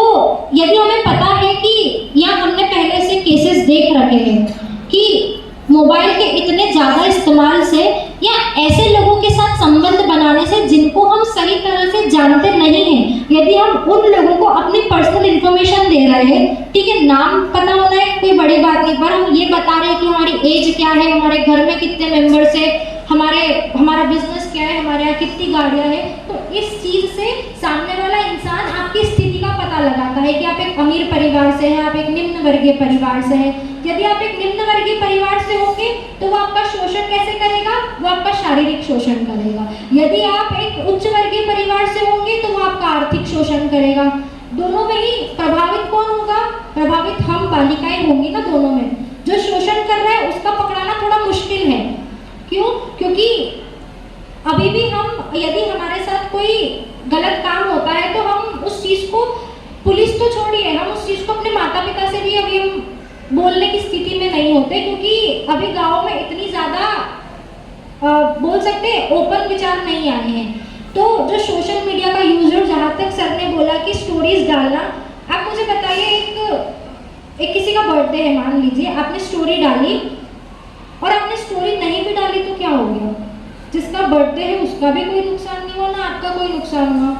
यदि हमें पता है कि, या हमने पहले से केसेस देख रखे हैं कि मोबाइल के इतने ज़्यादा इस्तेमाल से या ऐसे लोगों के साथ संबंध बनाने से जिनको हम सही तरह से जानते नहीं हैं, यदि हम उन लोगों को अपनी पर्सनल इन्फॉर्मेशन दे रहे हैं, ठीक है, नाम पता होना है कोई बड़ी बात नहीं, पर हम ये बता रहे हैं कि हमारी एज क्या है, हमारे घर में कितने मेंबर्स है, हमारा बिजनेस क्या है, हमारे यहाँ कितनी गाड़ियाँ हैं, तो इस चीज़ से सामने वाला इंसान आपकी स्थिति का पता लगाता है कि आप एक अमीर परिवार से हैं, आप एक निम्न वर्गीय परिवार से हैं। यदि आप एक निम्न वर्गीय परिवार से होंगे तो वो आपका शोषण कैसे करेगा, वो आपका शारीरिक शोषण करेगा। यदि आप एक उच्च वर्गीय परिवार से होंगे तो वो आपका आर्थिक शोषण करेगा। दोनों में ही प्रभावित कौन होगा? प्रभावित हम बालिकाएं होंगी ना दोनों में। जो शोषण कर रहा है उसका पकड़ाना थोड़ा मुश्किल है। क्यों? क्योंकि अभी भी हम, यदि हमारे साथ कोई गलत काम होता है तो हम उस चीज़ को, पुलिस तो छोड़िए, हम उस चीज़ को अपने माता पिता से भी अभी हम बोलने की स्थिति में नहीं होते, क्योंकि अभी गाँव में इतनी ज़्यादा बोल सकते ओपन विचार नहीं आए हैं। तो जो सोशल मीडिया का यूजर, जहाँ तक सर ने बोला कि स्टोरीज डालना, आप मुझे बताइए, एक किसी का बर्थडे है, मान लीजिए आपने स्टोरी डाली और आपने स्टोरी नहीं भी डाली तो क्या हो गया? जिसका बर्थडे है उसका भी कोई नुकसान नहीं हुआ, ना आपका कोई नुकसान हुआ।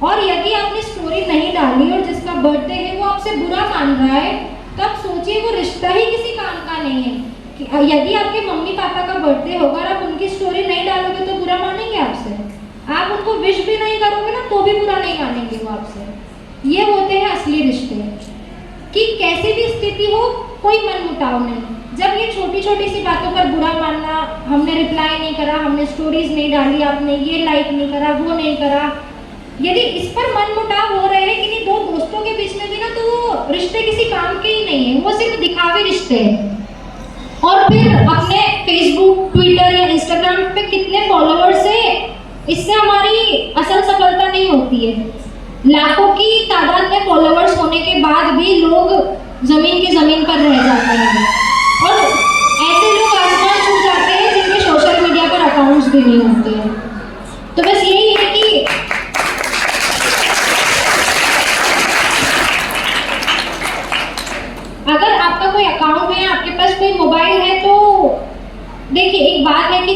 और यदि आपने स्टोरी नहीं डाली और जिसका बर्थडे है वो आपसे बुरा मान रहा है, तो आप सोचिए वो रिश्ता ही किसी काम का नहीं है। यदि आपके मम्मी पापा का बर्थडे होगा और आप उनकी स्टोरी नहीं डालोगे तो बुरा मानेंगे आपसे? आप उनको विश भी नहीं करोगे ना तो भी बुरा नहीं मानेंगे वो आपसे। ये होते हैं असली रिश्ते, कि कैसी भी स्थिति हो कोई मनमुटाव नहीं। जब ये छोटी छोटी सी बातों पर बुरा मानना, हमने रिप्लाई नहीं करा, हमने स्टोरीज नहीं डाली, आपने ये लाइक नहीं करा, वो नहीं करा, यदि इस पर मनमुटाव हो रहे हैं कि दो दोस्तों के बीच में भी ना, तो वो रिश्ते किसी काम के ही नहीं है, वो सिर्फ दिखावे रिश्ते हैं। और फिर अपने फेसबुक, ट्विटर या इंस्टाग्राम पे कितने फॉलोअर्स है, इससे हमारी असल सफलता नहीं होती है। लाखों की तादाद में फॉलोअर्स होने के बाद भी लोग जमीन की जमीन पर रह जाते हैं, और ऐसे लोग आसमान छू जाते हैं जिनके सोशल मीडिया पर अकाउंट्स भी नहीं होते हैं। तो बस यही है कि अगर आपका कोई अकाउंट है, आपके पास कोई मोबाइल है, तो देखिए एक बात है कि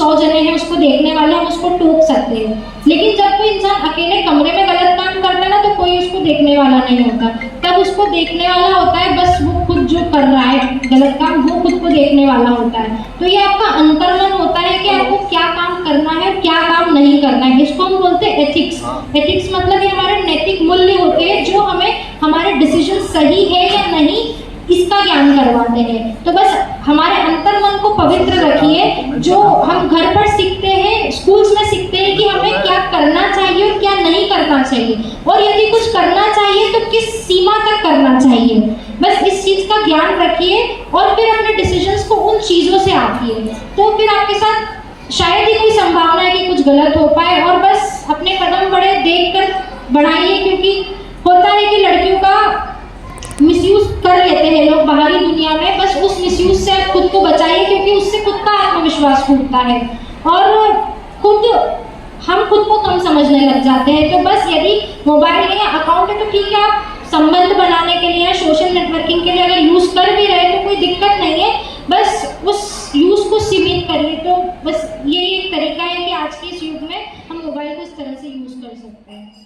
100 जने हैं उसको देखने वाले, हम उसको टोक सकते हैं। लेकिन जब कोई इंसान अकेले कमरे में गलत काम करता है ना, तो कोई उसको देखने वाला नहीं होता। तब उसको देखने वाला होता है बस वो खुद जो कर रहा है गलत काम, वो खुद को देखने वाला होता है। तो ये आपका अंतर्मन होता है कि आपको क्या काम करना है, क्या काम नहीं करना है। इसको हम बोलते हैं एथिक्स। एथिक्स मतलब ये हमारे नैतिक मूल्य होते हैं जो हमें हमारे डिसीजन सही है या नहीं इसका ज्ञान करवाते हैं। तो बस हमारे अंतर्मन को पवित्र रखिए। जो हम घर पर सीखते हैं, स्कूल्स में सीखते हैं कि हमें क्या करना चाहिए और क्या नहीं करना चाहिए, और यदि कुछ करना चाहिए तो किस सीमा तक करना चाहिए। बस इस चीज का ज्ञान रखिए और फिर अपने डिसीजंस को उन चीजों से आंकिए, तो फिर आपके साथ शायद ही कोई संभावना है कि कुछ गलत हो पाए। और बस अपने कदम देखकर बढ़ाइए, क्योंकि होता है कि लड़कियों का मिसयूज कर लेते हैं लोग बाहरी दुनिया में। बस उस मिसयूज से आप खुद को बचाइए, क्योंकि उससे खुद का आत्मविश्वास टूटता है और हम खुद को कम समझने लग जाते हैं। तो बस यदि मोबाइल है या अकाउंट है तो ठीक है, आप संबंध बनाने के लिए, सोशल नेटवर्किंग के लिए अगर यूज कर भी रहे तो कोई दिक्कत नहीं है, बस उस यूज को सीमित करिए। तो बस यही एक तरीका है कि आज के इस युग में हम मोबाइल को इस तरह से यूज कर सकते हैं।